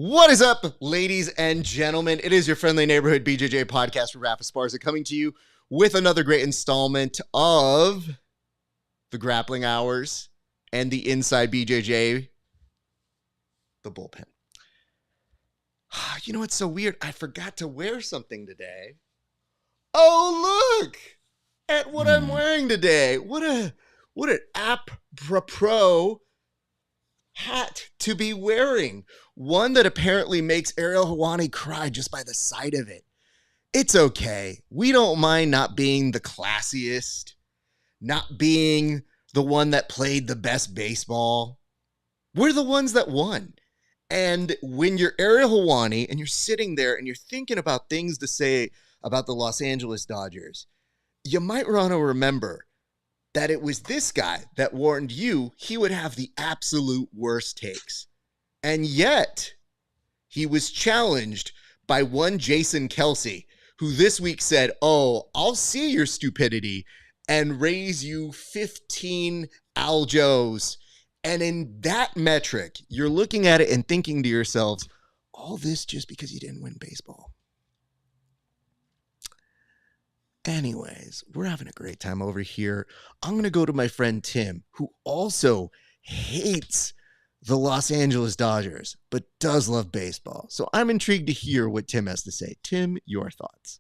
What is up, ladies and gentlemen? It is your friendly neighborhood BJJ podcast from RAF ESPARZA coming to you with another great installment of the Grappling Hours and the Inside BJJ, the Bullpen. You know what's so weird? I forgot to wear something today. Oh, look at what I'm wearing today. What an apropos hat to be wearing. One that apparently makes Ariel Helwani cry just by the sight of it. It's okay. We don't mind not being the classiest, not being the one that played the best baseball. We're the ones that won. And when you're Ariel Helwani and you're sitting there and you're thinking about things to say about the Los Angeles Dodgers, you might want to remember that it was this guy that warned you he would have the absolute worst takes. And yet, he was challenged by one Jason Kelsey, who this week said, "Oh, I'll see your stupidity and raise you 15 Aljos." And in that metric, you're looking at it and thinking to yourselves, all this just because you didn't win baseball. Anyways, we're having a great time over here. I'm going to go to my friend Tim, who also hates the Los Angeles Dodgers, but does love baseball. So I'm intrigued to hear what Tim has to say. Tim, your thoughts.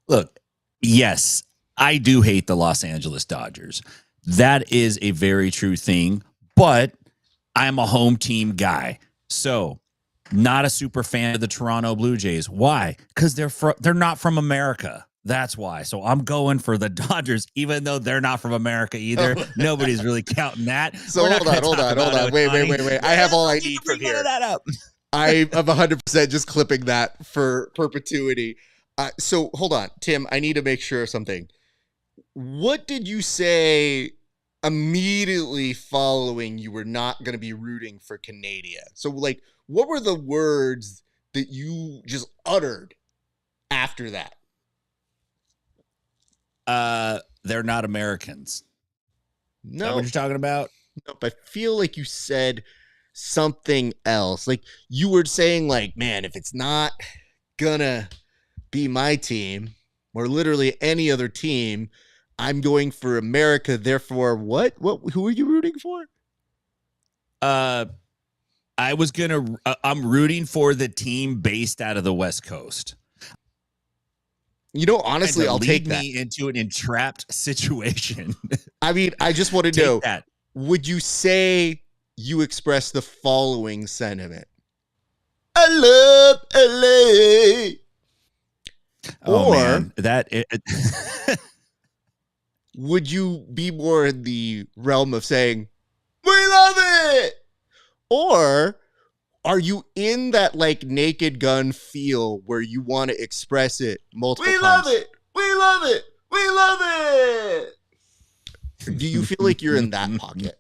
Look, yes, I do hate the Los Angeles Dodgers. That is a very true thing, but I'm a home team guy. So not a super fan of the Toronto Blue Jays. Why? Because they're not from America. That's why. So I'm going for the Dodgers, even though they're not from America either. Nobody's really counting that. So hold on. Wait. I have all I need from here. I'm 100% just clipping that for perpetuity. So hold on, Tim, I need to make sure of something. What did you say immediately following you were not going to be rooting for Canada? So like, what were the words that you just uttered after that? They're not Americans. No. Is that what you're talking about? Nope. I feel like you said something else. Like you were saying like, man, if it's not gonna be my team or literally any other team, I'm going for America. Therefore, what? Who are you rooting for? I'm rooting for the team based out of the West Coast. You know, honestly, I'll take that. Me into an entrapped situation. I mean, I just want to know, would you say you express the following sentiment? I love LA. Oh, or man, would you be more in the realm of saying, we love it? Or are you in that like Naked Gun feel where you want to express it multiple times? Love it. We love it. We love it. Do you feel like you're in that pocket?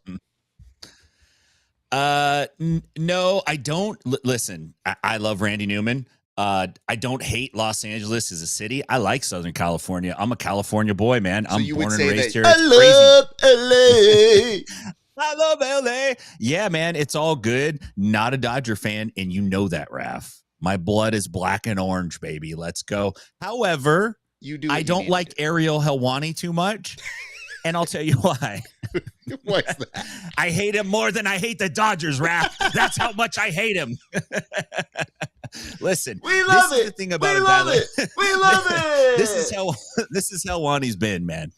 No, I don't. Listen, I love Randy Newman. I don't hate Los Angeles as a city. I like Southern California. I'm a California boy, man. So I'm born and raised here. I love LA. I love LA. Yeah, man, it's all good. Not a Dodger fan, and you know that, Raf. My blood is black and orange, baby. Let's go. However, I don't like Ariel Helwani too much, and I'll tell you why. What's that? I hate him more than I hate the Dodgers, Raf. That's how much I hate him. Listen, we love it. The thing about we love it. We love it. This is how Helwani's been, man.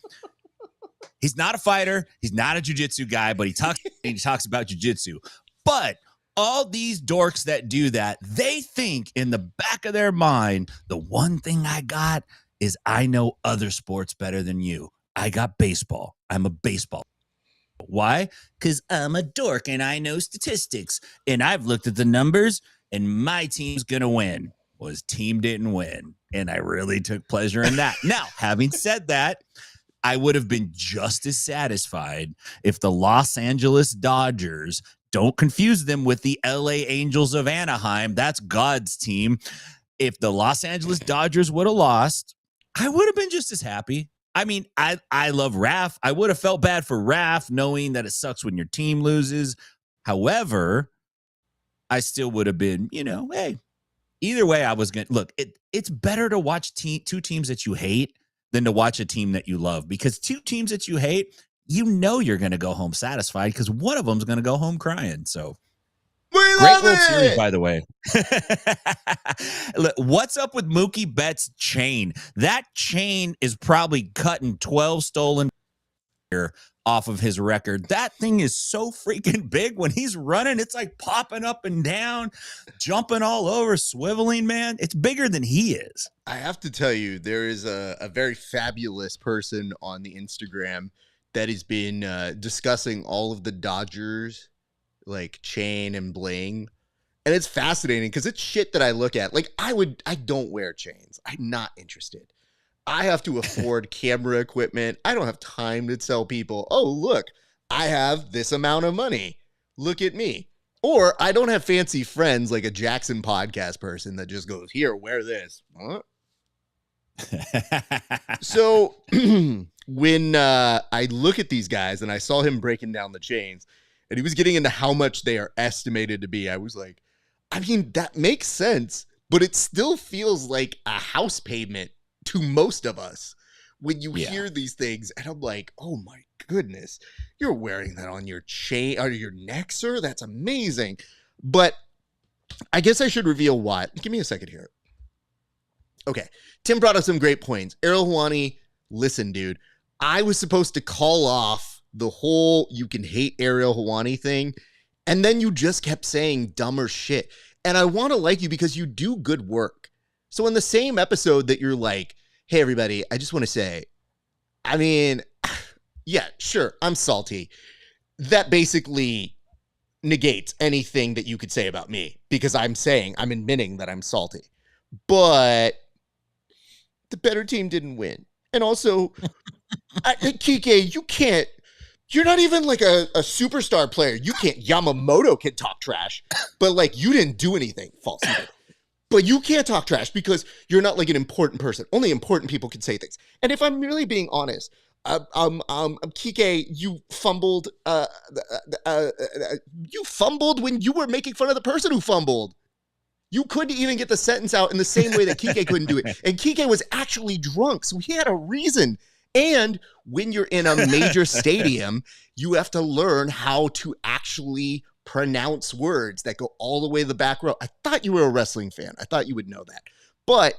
He's not a fighter. He's not a jiu-jitsu guy, but he talks about jiu-jitsu. But all these dorks that do that, they think in the back of their mind, the one thing I got is I know other sports better than you. I got baseball. I'm a baseball. Why? Because I'm a dork and I know statistics. And I've looked at the numbers and my team's going to win. Well, his team didn't win. And I really took pleasure in that. Now, having said that, I would have been just as satisfied if the Los Angeles Dodgers, don't confuse them with the LA Angels of Anaheim. That's God's team. If the Los Angeles Dodgers would have lost, I would have been just as happy. I mean, I love Raf. I would have felt bad for Raf knowing that it sucks when your team loses. However, I still would have been, hey, either way, I was going to look. It's better to watch two teams that you hate than to watch a team that you love, because two teams that you hate, you're going to go home satisfied because one of them's going to go home crying. So great World Series, by the way. Look, what's up with Mookie Betts' chain? That chain is probably cutting 12 stolen off of his record. That thing is so freaking big. When he's running, it's like popping up and down, jumping all over, swiveling, man. It's bigger than he is. I have to tell you, there is a very fabulous person on the Instagram that has been discussing all of the Dodgers like chain and bling, and it's fascinating because it's shit that I look at. Like I don't wear chains. I'm not interested. I have to afford camera equipment. I don't have time to tell people, oh, look, I have this amount of money. Look at me. Or I don't have fancy friends like a Jackson podcast person that just goes, here, wear this. Huh? So when I look at these guys and I saw him breaking down the chains and he was getting into how much they are estimated to be, I was like, I mean, that makes sense, but it still feels like a house payment to most of us when you hear these things. And I'm like, oh my goodness, you're wearing that on your chain or your neck, sir? That's amazing. But I guess I should reveal why. Give me a second here. Okay. Tim brought up some great points. Ariel Helwani, listen, dude, I was supposed to call off the whole you can hate Ariel Helwani thing, and then you just kept saying dumber shit. And I want to like you because you do good work. So in the same episode that you're like, hey, everybody, I just want to say, I mean, yeah, sure, I'm salty. That basically negates anything that you could say about me because I'm admitting that I'm salty. But the better team didn't win. And also, Kike, you're not even like a superstar player. You can't, Yamamoto can talk trash, but like you didn't do anything false either. But you can't talk trash because you're not like an important person. Only important people can say things. And if I'm really being honest, Kike, you fumbled. You fumbled when you were making fun of the person who fumbled. You couldn't even get the sentence out in the same way that Kike couldn't do it. And Kike was actually drunk, so he had a reason. And when you're in a major stadium, you have to learn how to actually pronounce words that go all the way to the back row. I thought you were a wrestling fan. I thought you would know that. But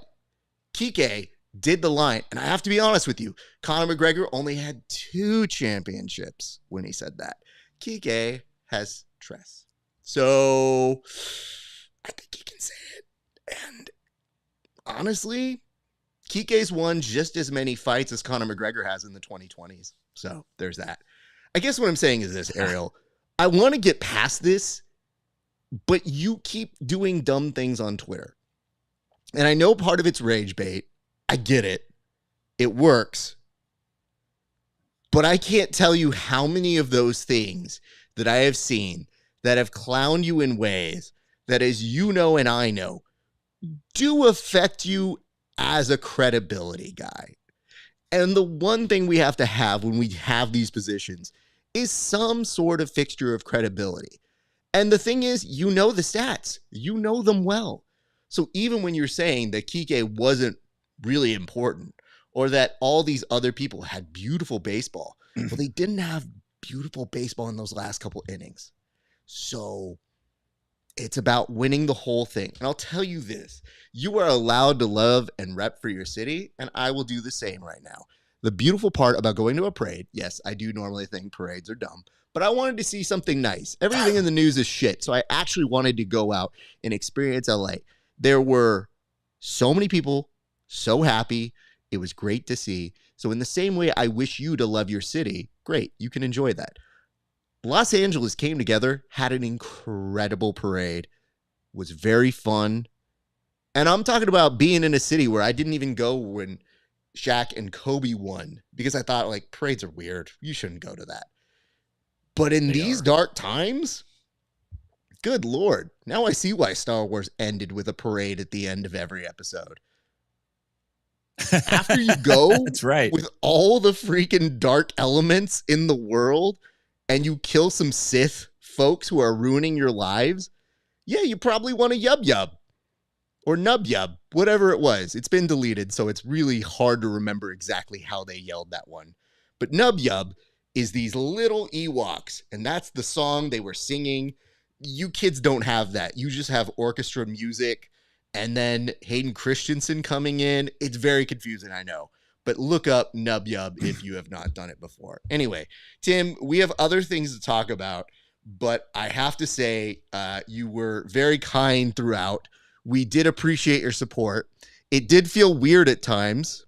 Kike did the line. And I have to be honest with you, Conor McGregor only had 2 championships when he said that. Kike has Tress. So I think he can say it. And honestly, Kike's won just as many fights as Conor McGregor has in the 2020s. So there's that. I guess what I'm saying is this, Ariel. I want to get past this, but you keep doing dumb things on Twitter. And I know part of it's rage bait. I get it. It works. But I can't tell you how many of those things that I have seen that have clowned you in ways that, as you know and I know, do affect you as a credibility guy. And the one thing we have to have when we have these positions is some sort of fixture of credibility. And the thing is, you know the stats. You know them well. So even when you're saying that Kike wasn't really important or that all these other people had beautiful baseball, well, they didn't have beautiful baseball in those last couple innings. So it's about winning the whole thing. And I'll tell you this, you are allowed to love and rep for your city, and I will do the same right now. The beautiful part about going to a parade, yes, I do normally think parades are dumb, but I wanted to see something nice. Everything in the news is shit, so I actually wanted to go out and experience LA. There were so many people, so happy. It was great to see. So in the same way I wish you to love your city, great, you can enjoy that. Los Angeles came together, had an incredible parade, was very fun. And I'm talking about being in a city where I didn't even go when Shaq and Kobe won because I thought, like, parades are weird. You shouldn't go to that. But in these dark times, good Lord. Now I see why Star Wars ended with a parade at the end of every episode. After you go That's right. with all the freaking dark elements in the world and you kill some Sith folks who are ruining your lives, yeah, you probably want a yub yub or nub yub, whatever it was. It's been deleted, so it's really hard to remember exactly how they yelled that one. But nub yub is these little Ewoks, and that's the song they were singing. You kids don't have that. You just have orchestra music and then Hayden Christensen coming in. It's very confusing, I know. But look up Nub Yub if you have not done it before. Anyway, Tim, we have other things to talk about, but I have to say you were very kind throughout. We did appreciate your support. It did feel weird at times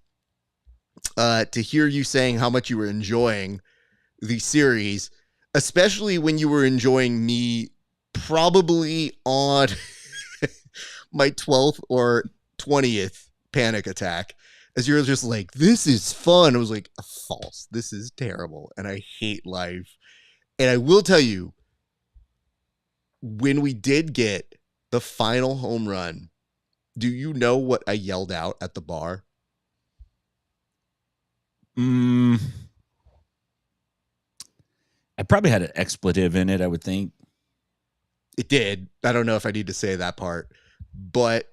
to hear you saying how much you were enjoying the series, especially when you were enjoying me probably on my 12th or 20th panic attack, as you're just like, this is fun. I was like, false. This is terrible. And I hate life. And I will tell you, when we did get the final home run, do you know what I yelled out at the bar? I probably had an expletive in it, I would think. It did. I don't know if I need to say that part, but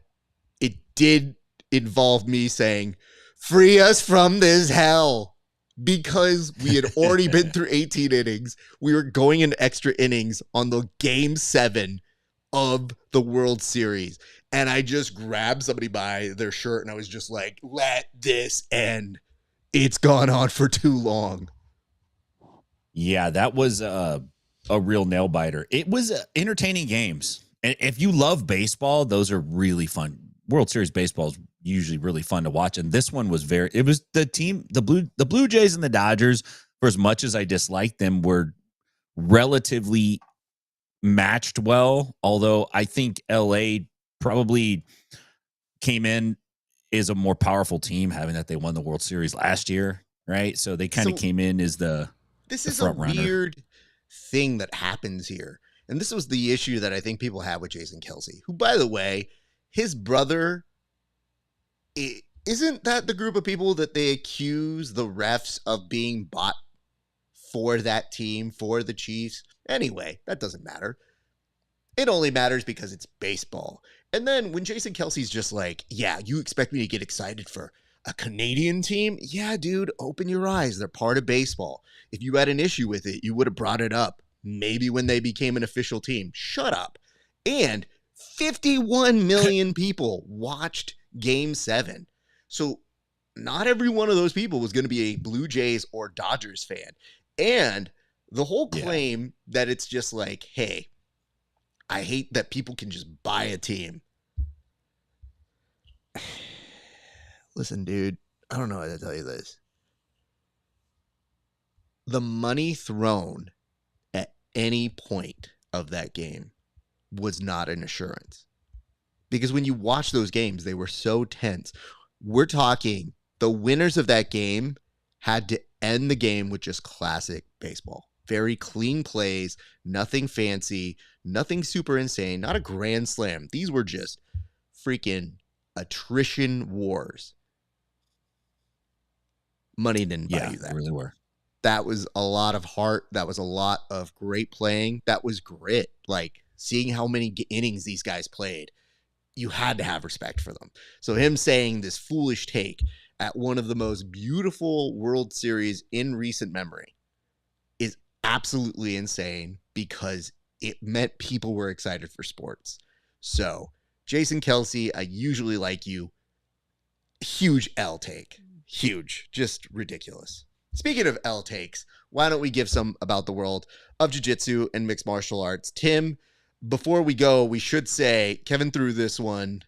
it did involve me saying, free us from this hell, because we had already been through 18 innings. We were going in extra innings on the game 7 of the World Series. And I just grabbed somebody by their shirt and I was just like, let this end. It's gone on for too long. Yeah, that was a real nail biter. It was entertaining games. And if you love baseball, those are really fun. World Series baseball is usually really fun to watch. And this one was it was the team, the Blue Jays and the Dodgers, for as much as I disliked them, were relatively matched well. Although I think LA probably came in as a more powerful team, having that they won the World Series last year. Right. So they kind of came in as this is a weird thing that happens here. And this was the issue that I think people have with Jason Kelce, who, by the way, his brother, isn't that the group of people that they accuse the refs of being bought for that team, for the Chiefs? Anyway, that doesn't matter. It only matters because it's baseball. And then when Jason Kelce's just like, yeah, you expect me to get excited for a Canadian team? Yeah, dude, open your eyes. They're part of baseball. If you had an issue with it, you would have brought it up. Maybe when they became an official team. Shut up. And 51 million people watched Game 7. So not every one of those people was going to be a Blue Jays or Dodgers fan. And the whole claim that it's just like, hey, I hate that people can just buy a team. Listen, dude, I don't know how to tell you this. The money thrown at any point of that game was not an assurance. Because when you watch those games, they were so tense. We're talking the winners of that game had to end the game with just classic baseball. Very clean plays, nothing fancy, nothing super insane, not a grand slam. These were just freaking attrition wars. Money didn't buy you that. They really were. That was a lot of heart. That was a lot of great playing. That was grit. Like, seeing how many innings these guys played, you had to have respect for them. So him saying this foolish take at one of the most beautiful World Series in recent memory is absolutely insane, because it meant people were excited for sports. So, Jason Kelce, I usually like you. Huge L take. Huge. Just ridiculous. Speaking of L takes, why don't we give some about the world of jiu-jitsu and mixed martial arts? Tim, before we go, we should say Kevin threw this one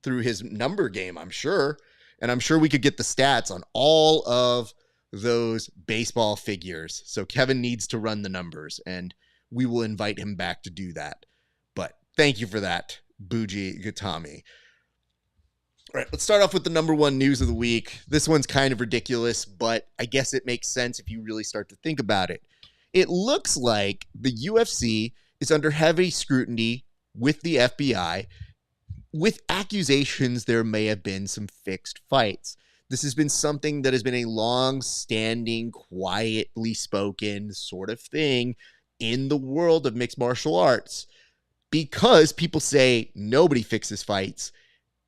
through his number game, I'm sure. And I'm sure we could get the stats on all of those baseball figures. So Kevin needs to run the numbers, and we will invite him back to do that. But thank you for that, Buji Gatami. All right, let's start off with the number one news of the week. This one's kind of ridiculous, but I guess it makes sense if you really start to think about it. It looks like the UFC is under heavy scrutiny with the FBI, with accusations there may have been some fixed fights. This has been something that has been a long-standing, quietly spoken sort of thing in the world of mixed martial arts. because people say nobody fixes fights.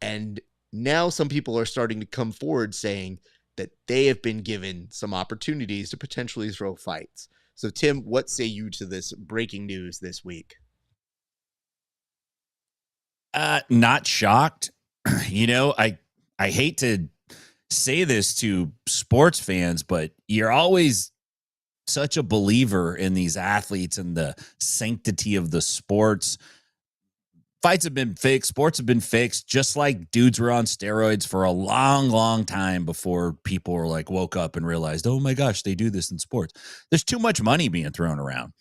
And now some people are starting to come forward saying that they have been given some opportunities to potentially throw fights. So, Tim, what say you to this breaking news this week? Not shocked. You know, I hate to say this to sports fans, but you're always such a believer in these athletes and the sanctity of the sports. Fights have been fixed, sports have been fixed, just like dudes were on steroids for a long, long time before people were like woke up and realized, oh my gosh, they do this in sports. There's too much money being thrown around.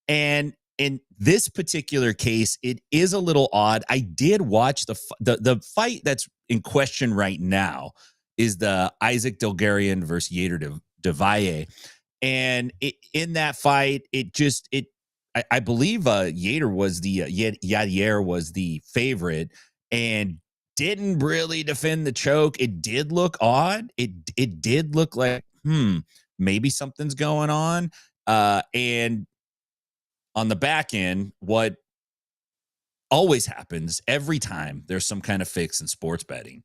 And in this particular case, it is a little odd. I did watch the fight that's in question right now is the Isaac Delgarian versus Yater Devalle. And in that fight, I believe Yater was Yadier was the favorite and didn't really defend the choke. It did look odd. It did look like maybe something's going on. And on the back end, what always happens every time there's some kind of fix in sports betting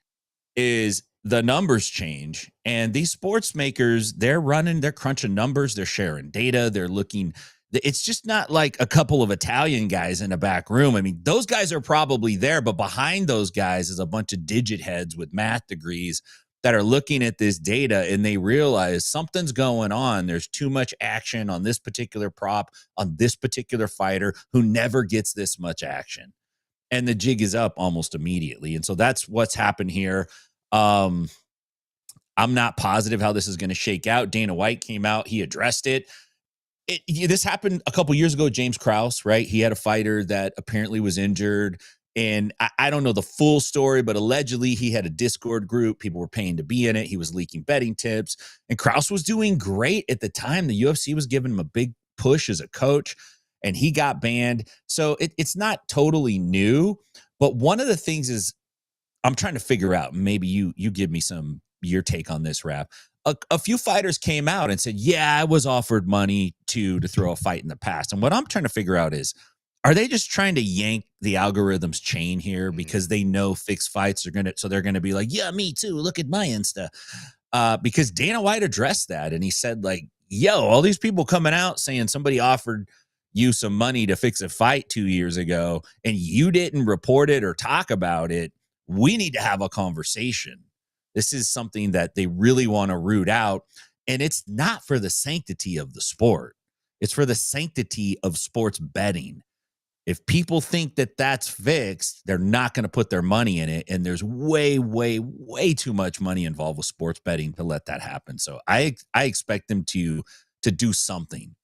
is the numbers change, and these sports makers, they're crunching numbers, they're sharing data, they're looking. It's just not like a couple of Italian guys in a back room. I mean, those guys are probably there, but behind those guys is a bunch of digit heads with math degrees that are looking at this data, and they realize something's going on. There's too much action on this particular prop, on this particular fighter who never gets this much action. And the jig is up almost immediately. And so that's what's happened here. I'm not positive how this is going to shake out. Dana White came out. He addressed it. This happened a couple years ago. James Krause, right? He had a fighter that apparently was injured. And I don't know the full story, but allegedly he had a Discord group. People were paying to be in it. He was leaking betting tips. And Krause was doing great at the time. The UFC was giving him a big push as a coach, and he got banned. So it's not totally new. But one of the things is I'm trying to figure out, maybe you give me your take on this, Rap. A few fighters came out and said, yeah, I was offered money to throw a fight in the past. And what I'm trying to figure out is, are they just trying to yank the algorithm's chain here because they know fixed fights are they're going to be like, yeah, me too. Look at my Insta. Because Dana White addressed that. And he said, like, yo, all these people coming out saying somebody offered you some money to fix a fight 2 years ago and you didn't report it or talk about it. We need to have a conversation. This is something that they really want to root out. And it's not for the sanctity of the sport. It's for the sanctity of sports betting. If people think that that's fixed, they're not going to put their money in it. And there's way, way, way too much money involved with sports betting to let that happen. So I expect them to do something.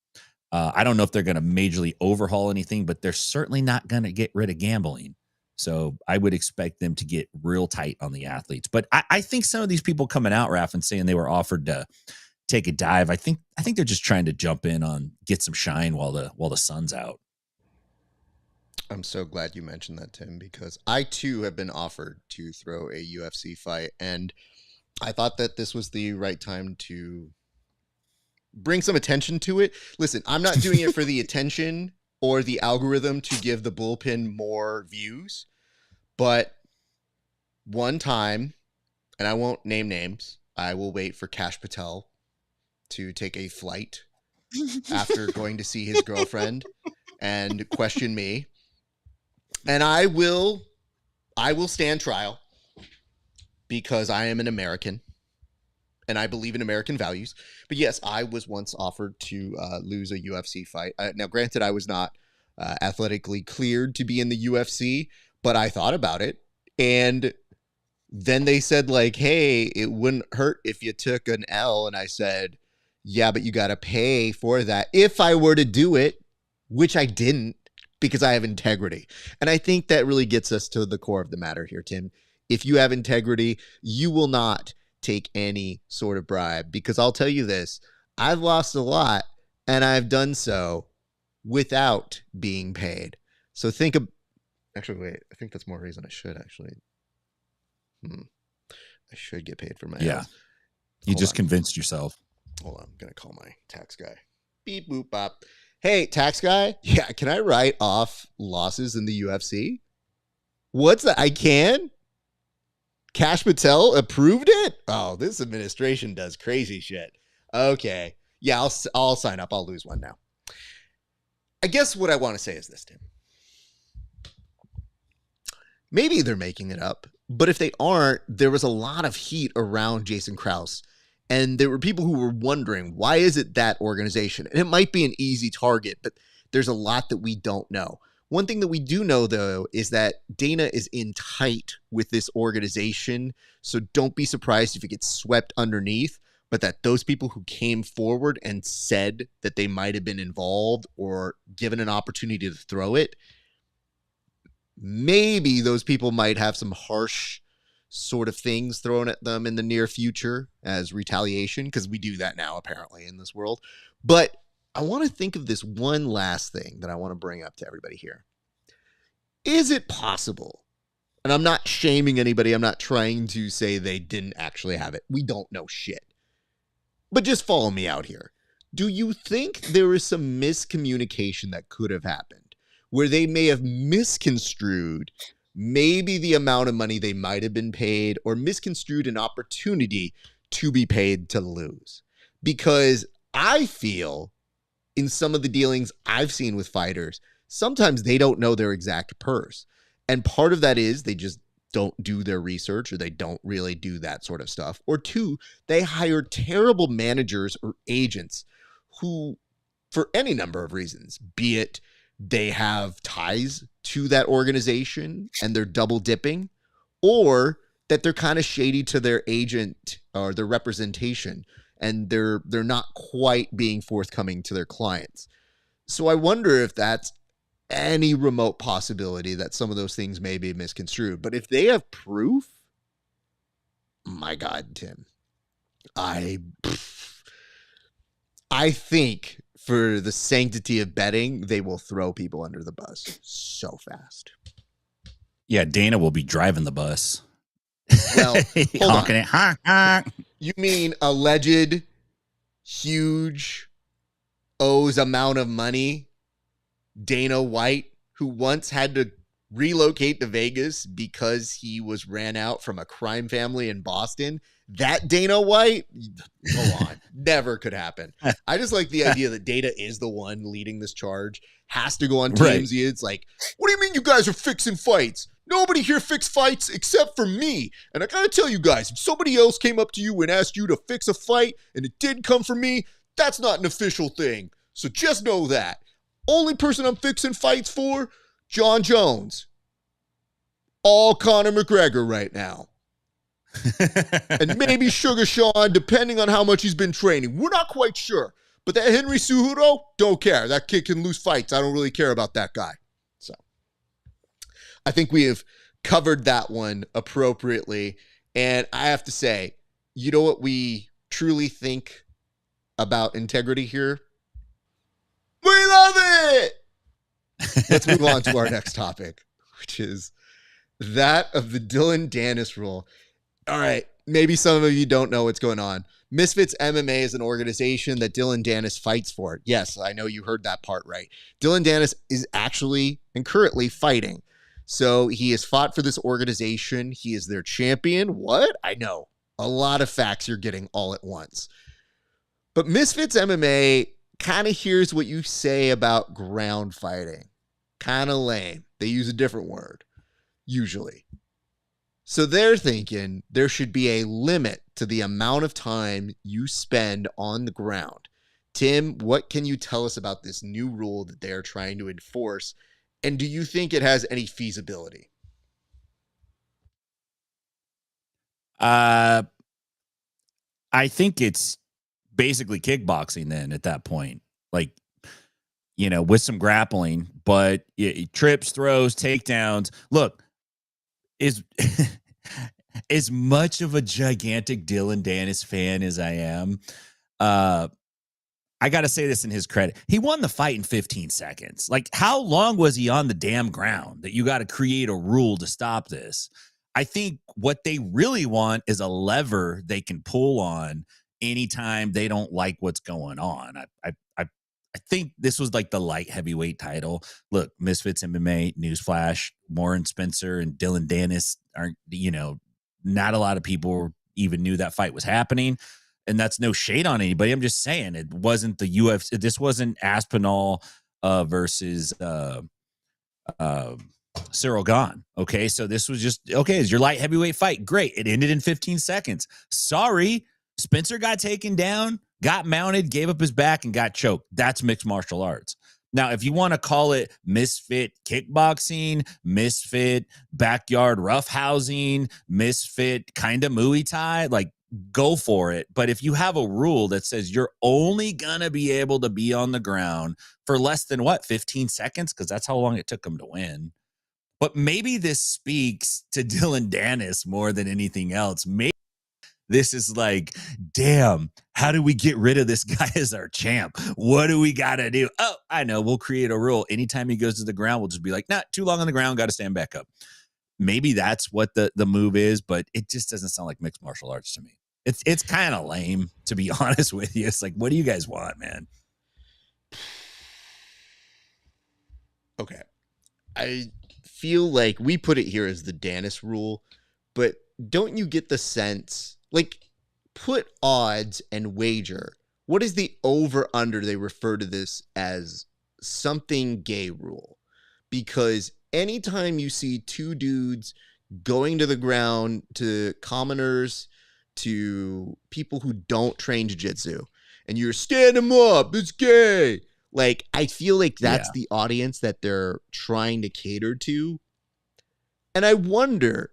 I don't know if they're going to majorly overhaul anything, but they're certainly not going to get rid of gambling. So I would expect them to get real tight on the athletes. But I think some of these people coming out, Raf, and saying they were offered to take a dive, I think they're just trying to jump in on get some shine while the sun's out. I'm so glad you mentioned that, Tim, because I too have been offered to throw a UFC fight, and I thought that this was the right time to bring some attention to it. Listen, I'm not doing it for the attention or the algorithm to give the bullpen more views, but one time, and I won't name names, I will wait for Kash Patel to take a flight after going to see his girlfriend and question me. And I will stand trial because I am an American and I believe in American values. But yes, I was once offered to lose a UFC fight. Now, granted, I was not athletically cleared to be in the UFC, but I thought about it. And then they said, like, hey, it wouldn't hurt if you took an L. And I said, yeah, but you got to pay for that if I were to do it, which I didn't, because I have integrity. And I think that really gets us to the core of the matter here, Tim. If you have integrity, you will not take any sort of bribe, because I'll tell you this, I've lost a lot and I've done so without being paid. So think of, actually, wait, I think that's more reason I should actually. I should get paid for my Yeah. You just convinced yourself. Hold on, I'm going to call my tax guy. Beep, boop, bop. Hey, tax guy. Yeah, can I write off losses in the UFC? What's that? I can? Cash Patel approved it? Oh, this administration does crazy shit. Okay. Yeah, I'll sign up. I'll lose one now. I guess what I want to say is this, Tim. Maybe they're making it up, but if they aren't, there was a lot of heat around Jason Krause. And there were people who were wondering, why is it that organization? And it might be an easy target, but there's a lot that we don't know. One thing that we do know, though, is that Dana is in tight with this organization. So don't be surprised if it gets swept underneath, but that those people who came forward and said that they might have been involved or given an opportunity to throw it, maybe those people might have some harsh sort of things thrown at them in the near future as retaliation, because we do that now, apparently, in this world. But I want to think of this one last thing that I want to bring up to everybody here. Is it possible, and I'm not shaming anybody, I'm not trying to say they didn't actually have it. We don't know shit. But just follow me out here. Do you think there is some miscommunication that could have happened where they may have misconstrued maybe the amount of money they might have been paid, or misconstrued an opportunity to be paid to lose? Because I feel in some of the dealings I've seen with fighters, sometimes they don't know their exact purse. And part of that is they just don't do their research, or they don't really do that sort of stuff. Or two, they hire terrible managers or agents who, for any number of reasons, be it they have ties to that organization and they're double dipping, or that they're kind of shady to their agent or their representation, and they're not quite being forthcoming to their clients. So I wonder if that's any remote possibility that some of those things may be misconstrued. But if they have proof, my God, Tim, I think for the sanctity of betting, they will throw people under the bus so fast. Yeah, Dana will be driving the bus. Well, hold honking on. it. Honk, honk. You mean alleged huge owes amount of money Dana White, who once had to relocate to Vegas because he was ran out from a crime family in Boston? That Dana White? Go on. Never could happen. I just like the idea that Dana is the one leading this charge, has to go on TMZ. Right. It's like, what do you mean you guys are fixing fights? Nobody here fix fights except for me. And I gotta tell you guys, if somebody else came up to you and asked you to fix a fight and it did come from me, that's not an official thing. So just know that. Only person I'm fixing fights for, John Jones. All Conor McGregor right now. And maybe Sugar Sean, depending on how much he's been training. We're not quite sure. But that Henry Cejudo, don't care. That kid can lose fights. I don't really care about that guy. So I think we have covered that one appropriately. And I have to say, you know what we truly think about integrity here? We love it! Let's move on to our next topic, which is that of the Dillon Danis rule. All right, maybe some of you don't know what's going on. Misfits MMA is an organization that Dillon Danis fights for. Yes, I know you heard that part right. Dillon Danis is actually and currently fighting. So he has fought for this organization. He is their champion. What? I know. A lot of facts you're getting all at once. But Misfits MMA kind of hears what you say about ground fighting. Kind of lame. They use a different word, usually. So they're thinking there should be a limit to the amount of time you spend on the ground. Tim, what can you tell us about this new rule that they're trying to enforce? And do you think it has any feasibility? I think it's basically kickboxing then at that point. Like, you know, with some grappling, but trips, throws, takedowns. Look, is as much of a gigantic Dillon Danis fan as I am, I got to say this in his credit. He won the fight in 15 seconds. Like, how long was he on the damn ground that you got to create a rule to stop this? I think what they really want is a lever they can pull on anytime they don't like what's going on. I think this was like the light heavyweight title. Look, Misfits MMA, newsflash, Warren Spencer and Dylan Danis aren't, not a lot of people even knew that fight was happening. And that's no shade on anybody. I'm just saying it wasn't the UFC. This wasn't Aspinall versus Cyril Gahn. Okay. So this was just, okay, it's your light heavyweight fight. Great. It ended in 15 seconds. Sorry. Spencer got taken down, got mounted, gave up his back, and got choked. That's mixed martial arts. Now, if you want to call it misfit kickboxing, misfit backyard roughhousing, misfit kind of Muay Thai, like, go for it. But if you have a rule that says you're only going to be able to be on the ground for less than 15 seconds, because that's how long it took him to win. But maybe this speaks to Dylan Danis more than anything else. Maybe this is like, damn, how do we get rid of this guy as our champ? What do we got to do? Oh, I know. We'll create a rule. Anytime he goes to the ground, we'll just be like, nah, too long on the ground. Got to stand back up. Maybe that's what the move is, but it just doesn't sound like mixed martial arts to me. It's kind of lame, to be honest with you. It's like, what do you guys want, man? Okay. I feel like we put it here as the Danis rule, but don't you get the sense, like, put odds and wager. What is the over-under? They refer to this as something gay rule. Because anytime you see two dudes going to the ground, to commoners, to people who don't train jiu-jitsu, and you're stand them up, it's gay. Like, I feel like that's the audience that they're trying to cater to. And I wonder,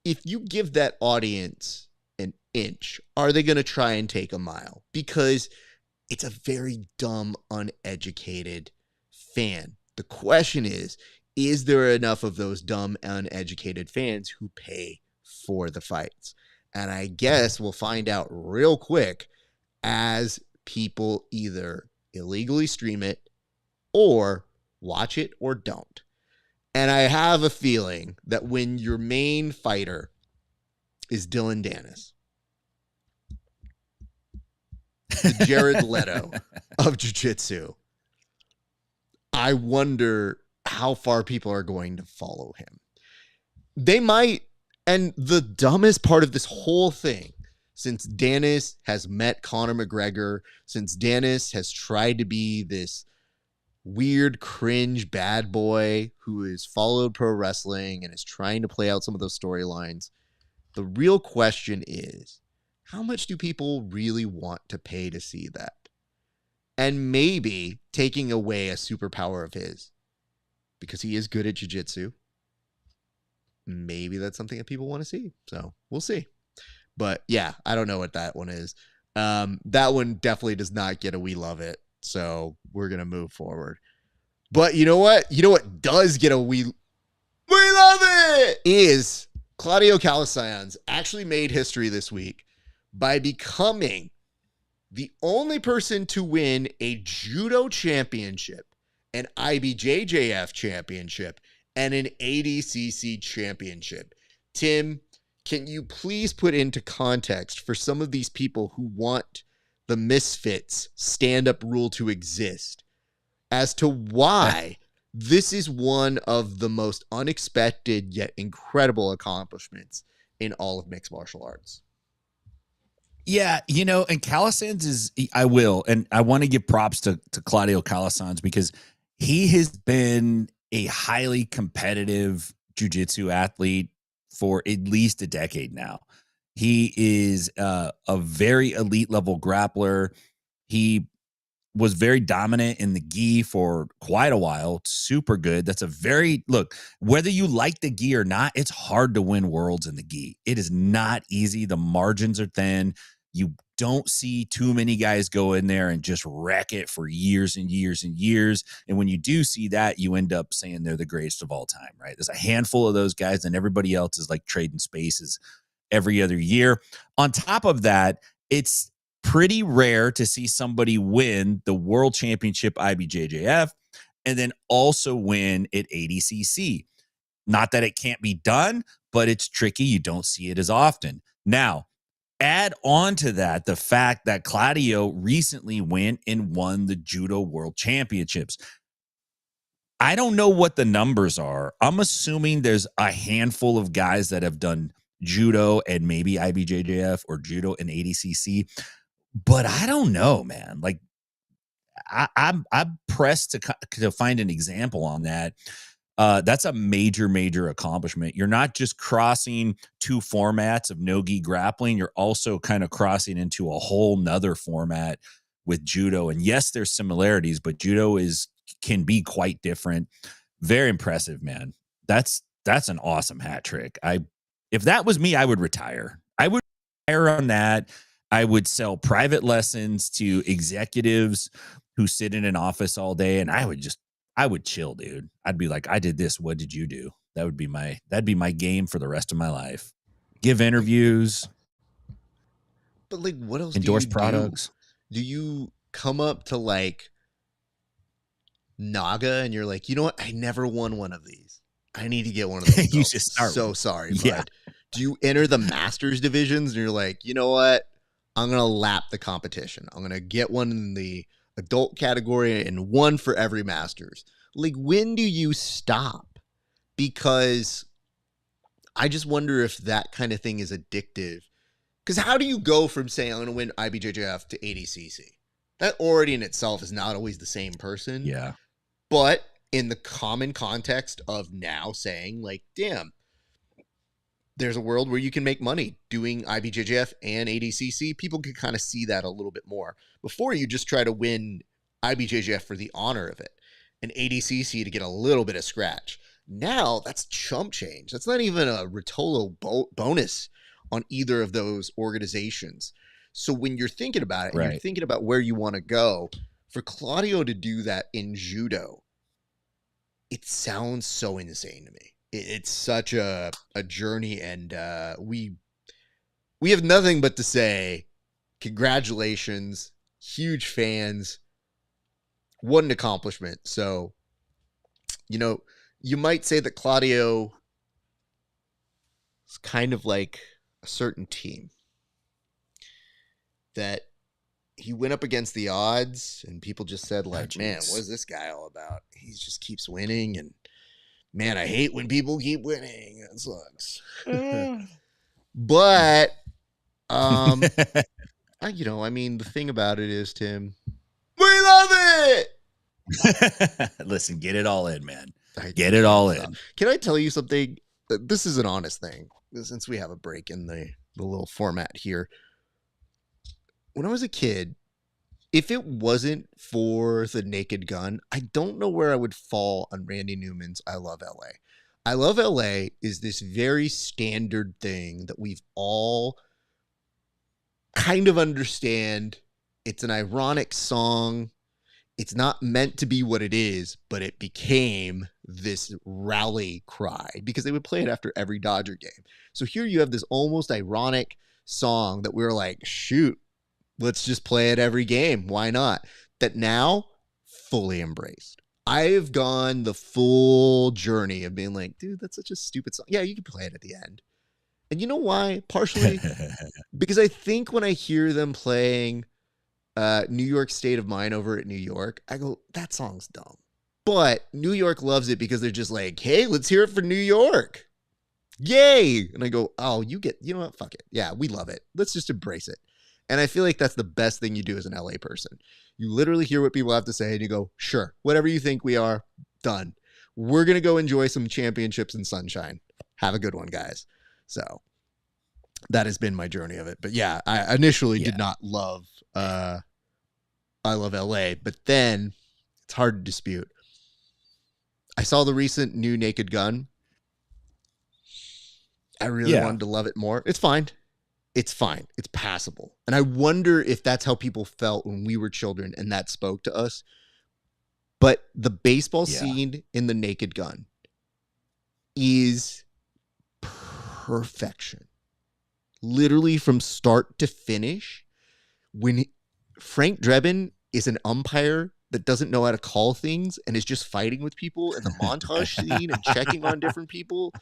if you give that audience an inch, are they going to try and take a mile? Because it's a very dumb, uneducated fan. The question is there enough of those dumb, uneducated fans who pay for the fights? And I guess we'll find out real quick as people either illegally stream it or watch it or don't. And I have a feeling that when your main fighter is Dylan Danis, the Jared Leto of jiu-jitsu, I wonder how far people are going to follow him. They might. And the dumbest part of this whole thing, since Danis has met Conor McGregor, since Danis has tried to be this weird, cringe bad boy who has followed pro wrestling and is trying to play out some of those storylines, the real question is, how much do people really want to pay to see that? And maybe taking away a superpower of his, because he is good at jiu-jitsu, maybe that's something that people want to see. So we'll see. But yeah, I don't know what that one is. That one definitely does not get a we love it. So we're going to move forward. But you know what? You know what does get a we love it is Claudio Calasanz actually made history this week by becoming the only person to win a judo championship, an IBJJF championship, and an ADCC championship. Tim, can you please put into context for some of these people who want the Misfits stand-up rule to exist as to why this is one of the most unexpected yet incredible accomplishments in all of mixed martial arts? Yeah, and Calasanz is, I will, and I want to give props to Claudio Calasanz because he has been a highly competitive jiu-jitsu athlete for at least a decade now. He is a very elite level grappler. He was very dominant in the gi for quite a while. Super good. That's a very, look, whether you like the gi or not, it's hard to win worlds in the gi. It is not easy. The margins are thin. You don't see too many guys go in there and just wreck it for years and years and years. And when you do see that, you end up saying they're the greatest of all time, right? There's a handful of those guys, and everybody else is like trading spaces every other year. On top of that, it's pretty rare to see somebody win the world championship IBJJF and then also win at ADCC. Not that it can't be done, but it's tricky. You don't see it as often. Now, add on to that the fact that Claudio recently went and won the Judo World Championships. I don't know what the numbers are. I'm assuming there's a handful of guys that have done judo and maybe IBJJF or judo and ADCC, but I don't know, man. Like I'm pressed to find an example on that. That's a major accomplishment. You're not just crossing two formats of no-gi grappling. You're also kind of crossing into a whole nother format with judo. And yes, there's similarities, but judo can be quite different. Very impressive, man. That's an awesome hat trick. If that was me, I would retire. I would retire on that. I would sell private lessons to executives who sit in an office all day, and I would chill, dude. I'd be like, I did this. What did you do? That'd be my game for the rest of my life. Give interviews. But like, what else endorse do you products? Do you come up to like Naga and you're like, you know what? I never won one of these. I need to get one of those. You just start. So sorry, bud. Do you enter the masters divisions and you're like, you know what? I'm going to lap the competition. I'm going to get one in the adult category and one for every masters. Like, when do you stop? Because I just wonder if that kind of thing is addictive. Because how do you go from saying I'm going to win IBJJF to ADCC? That already in itself is not always the same person. Yeah. But in the common context of now saying, like, damn, there's a world where you can make money doing IBJJF and ADCC. People can kind of see that a little bit more. Before, you just try to win IBJJF for the honor of it and ADCC to get a little bit of scratch. Now, that's chump change. That's not even a Rotolo bonus on either of those organizations. So when you're thinking about it, and you're thinking about where you want to go, for Claudio to do that in judo, it sounds so insane to me. It's such a journey, and we have nothing but to say congratulations, huge fans, what an accomplishment. So, you know, you might say that Claudio is kind of like a certain team, that he went up against the odds and people just said, like, man, what is this guy all about? He just keeps winning, and man, I hate when people keep winning. That sucks. But, I mean, the thing about it is, Tim, we love it. Listen, get it all in, man. Get it all in. Can I tell you something? This is an honest thing, since we have a break in the little format here. When I was a kid, if it wasn't for the Naked Gun, I don't know where I would fall on Randy Newman's I Love LA. I Love LA is this very standard thing that we've all kind of understand. It's an ironic song. It's not meant to be what it is, but it became this rally cry because they would play it after every Dodger game. So here you have this almost ironic song that we were like, shoot, let's just play it every game. Why not? That now fully embraced. I've gone the full journey of being like, dude, that's such a stupid song. Yeah, you can play it at the end. And you know why? Partially because I think when I hear them playing New York State of Mind over at New York, I go, that song's dumb. But New York loves it because they're just like, hey, let's hear it for New York. Yay. And I go, oh, you know what? Fuck it. Yeah, we love it. Let's just embrace it. And I feel like that's the best thing you do as an LA person. You literally hear what people have to say and you go, sure, whatever you think we are, done. We're going to go enjoy some championships and sunshine. Have a good one, guys. So that has been my journey of it. But yeah, I initially did not love I Love LA, but then it's hard to dispute. I saw the recent new Naked Gun. I really wanted to love it more. It's fine. It's fine. It's passable. And I wonder if that's how people felt when we were children and that spoke to us. But the baseball scene in the Naked Gun is perfection. Literally from start to finish. When Frank Drebin is an umpire that doesn't know how to call things and is just fighting with people in the montage scene and checking on different people,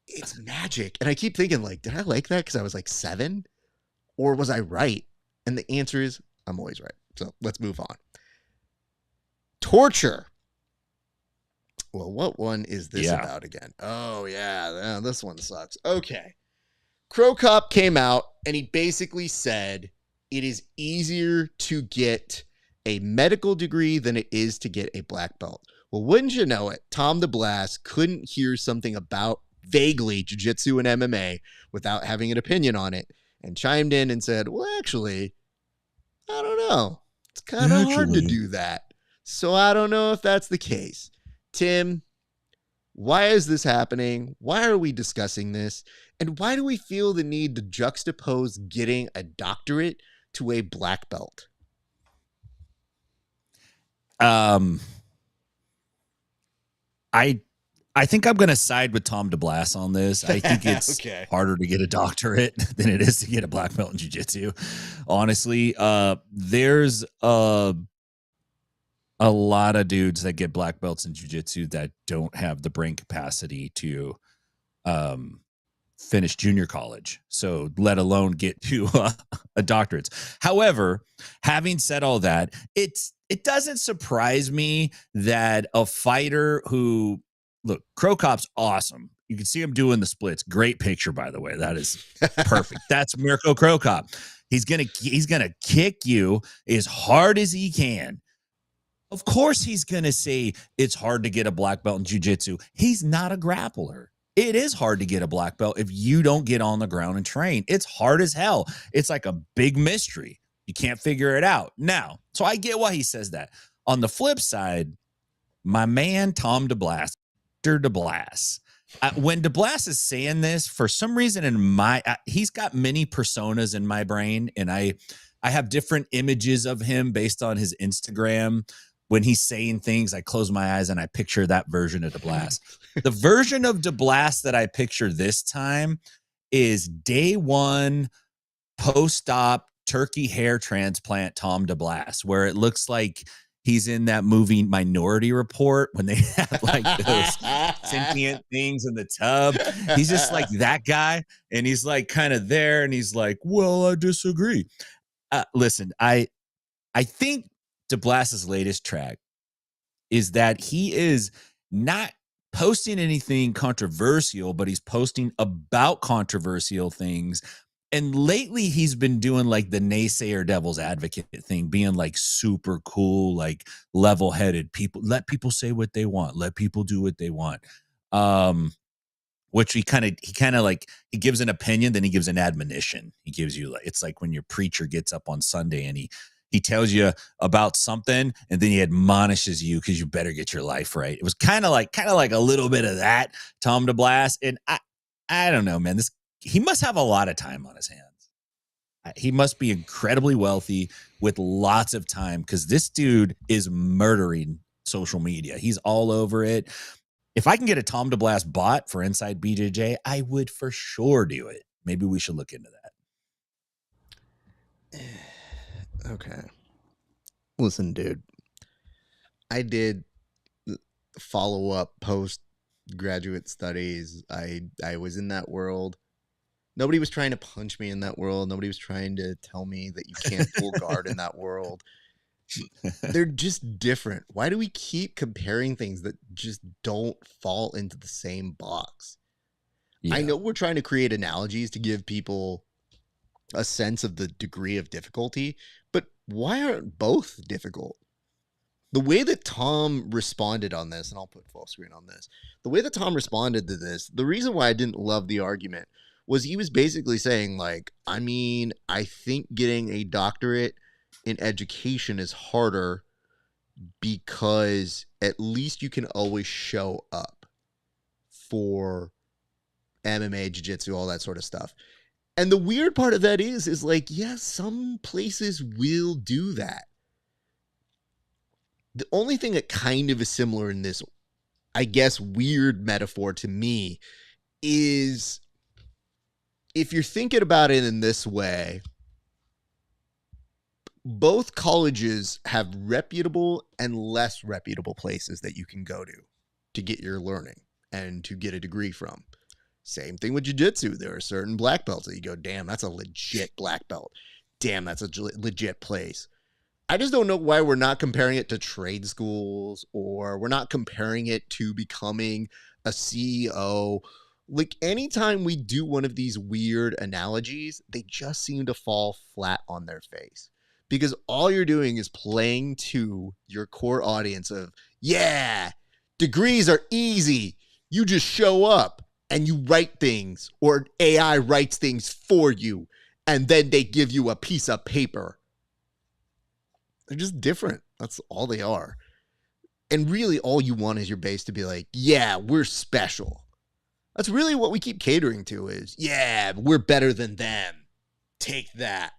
it's magic. And I keep thinking, like, did I like that because I was like 7? Or was I right? And the answer is I'm always right. So let's move on. Torture. Well, what one is this about again? Oh, yeah, this one sucks. Okay. Crow Cop came out and he basically said it is easier to get a medical degree than it is to get a black belt. Well, wouldn't you know it, Tom DeBlas couldn't hear something about vaguely jiu-jitsu and MMA without having an opinion on it and chimed in and said, well, actually, I don't know. It's kind of hard to do that. So I don't know if that's the case. Tim, why is this happening? Why are we discussing this? And why do we feel the need to juxtapose getting a doctorate to a black belt? I think I'm going to side with Tom DeBlas on this. I think it's harder to get a doctorate than it is to get a black belt in jiu-jitsu. Honestly, there's a lot of dudes that get black belts in jiu-jitsu that don't have the brain capacity to finish junior college. So let alone get to a doctorate. However, having said all that, it doesn't surprise me that a fighter who, look, Crow Cop's awesome. You can see him doing the splits. Great picture, by the way. That is perfect. That's Mirko Crow Cop. He's gonna kick you as hard as he can. Of course, he's gonna say it's hard to get a black belt in jiu-jitsu. He's not a grappler. It is hard to get a black belt if you don't get on the ground and train. It's hard as hell. It's like a big mystery. You can't figure it out. Now, so I get why he says that. On the flip side, my man Tom DeBlas, when DeBlas is saying this, for some reason he's got many personas in my brain, and I have different images of him based on his Instagram. When he's saying things, I close my eyes and I picture that version of DeBlas. The version of DeBlas that I picture this time is day one, post-op turkey hair transplant Tom DeBlas, where it looks like he's in that movie Minority Report when they have like those sentient things in the tub. He's just like that guy, and he's like kind of there, and he's like, well, I disagree. Listen, I think DeBlas's latest track is that he is not posting anything controversial, but he's posting about controversial things. And lately he's been doing like the naysayer devil's advocate thing, being like super cool, like level-headed. People, let people say what they want. Let people do what they want. Which he kind of like, he gives an opinion, then he gives an admonition. He gives you like, it's like when your preacher gets up on Sunday and he tells you about something, and then he admonishes you because you better get your life right. It was kind of like a little bit of that, Tom DeBlas. And I don't know, man. He must have a lot of time on his hands. He must be incredibly wealthy with lots of time, because this dude is murdering social media. He's all over it. If I can get a Tom DeBlas bot for Inside BJJ, I would for sure do it. Maybe we should look into that. Okay. Listen, dude. I did follow-up postgraduate studies. I was in that world. Nobody was trying to punch me in that world. Nobody was trying to tell me that you can't pull guard in that world. They're just different. Why do we keep comparing things that just don't fall into the same box? Yeah. I know we're trying to create analogies to give people a sense of the degree of difficulty, but why aren't both difficult? The way that Tom responded on this, and I'll put full screen on this, the way that Tom responded to this, the reason why I didn't love the argument was he was basically saying, like, I mean, I think getting a doctorate in education is harder because at least you can always show up for MMA, jiu-jitsu, all that sort of stuff. And the weird part of that is like, yes, some places will do that. The only thing that kind of is similar in this, I guess, weird metaphor to me is, if you're thinking about it in this way, both colleges have reputable and less reputable places that you can go to get your learning and to get a degree from. Same thing with jiu-jitsu. There are certain black belts that you go, damn, that's a legit black belt. Damn, that's a legit place. I just don't know why we're not comparing it to trade schools, or we're not comparing it to becoming a CEO. Like, anytime we do one of these weird analogies, they just seem to fall flat on their face. Because all you're doing is playing to your core audience of, yeah, degrees are easy. You just show up and you write things, or AI writes things for you, and then they give you a piece of paper. They're just different. That's all they are. And really all you want is your base to be like, yeah, we're special. That's really what we keep catering to is, yeah, we're better than them. Take that.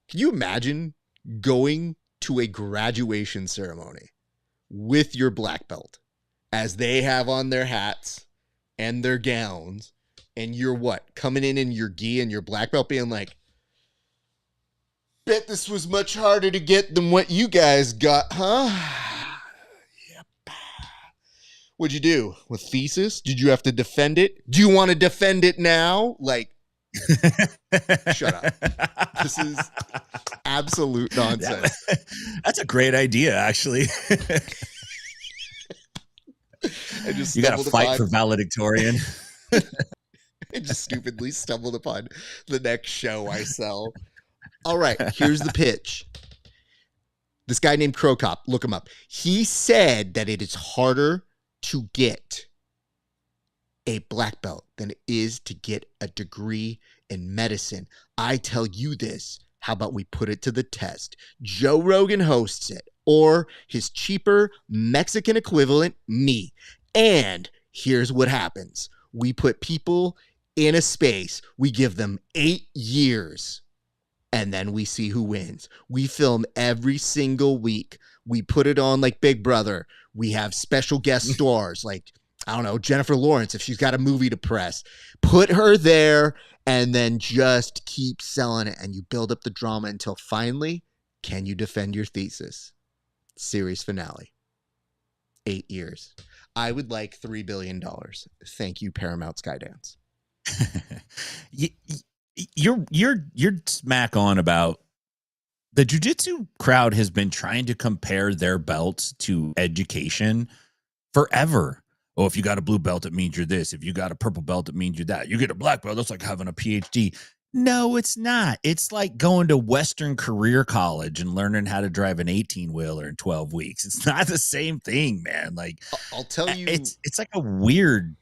Can you imagine going to a graduation ceremony with your black belt as they have on their hats and their gowns, and you're what? Coming in your gi and your black belt being like, bet this was much harder to get than what you guys got, huh? Yep. What'd you do with thesis? Did you have to defend it? Do you want to defend it now? Like, shut up. This is absolute nonsense. That's a great idea, actually. You got to fight for valedictorian. I just stupidly stumbled upon the next show I sell. All right, here's the pitch. This guy named Crocop, look him up. He said that it is harder to get a black belt than it is to get a degree in medicine. I tell you this. How about we put it to the test? Joe Rogan hosts it, or his cheaper Mexican equivalent, me. And here's what happens. We put people in a space. We give them 8 years. And then we see who wins. We film every single week. We put it on like Big Brother. We have special guest stars like, I don't know, Jennifer Lawrence, if she's got a movie to press. Put her there and then just keep selling it. And you build up the drama until finally, can you defend your thesis? Series finale. 8 years. I would like $3 billion. Thank you, Paramount Skydance. You're smack on about the jiu-jitsu crowd has been trying to compare their belts to education forever. Oh, if you got a blue belt, it means you're this. If you got a purple belt, it means you're that. You get a black belt, that's like having a PhD. No, it's not. It's like going to Western Career College and learning how to drive an 18-wheeler in 12 weeks. It's not the same thing, man. Like, I'll tell you, it's like a weird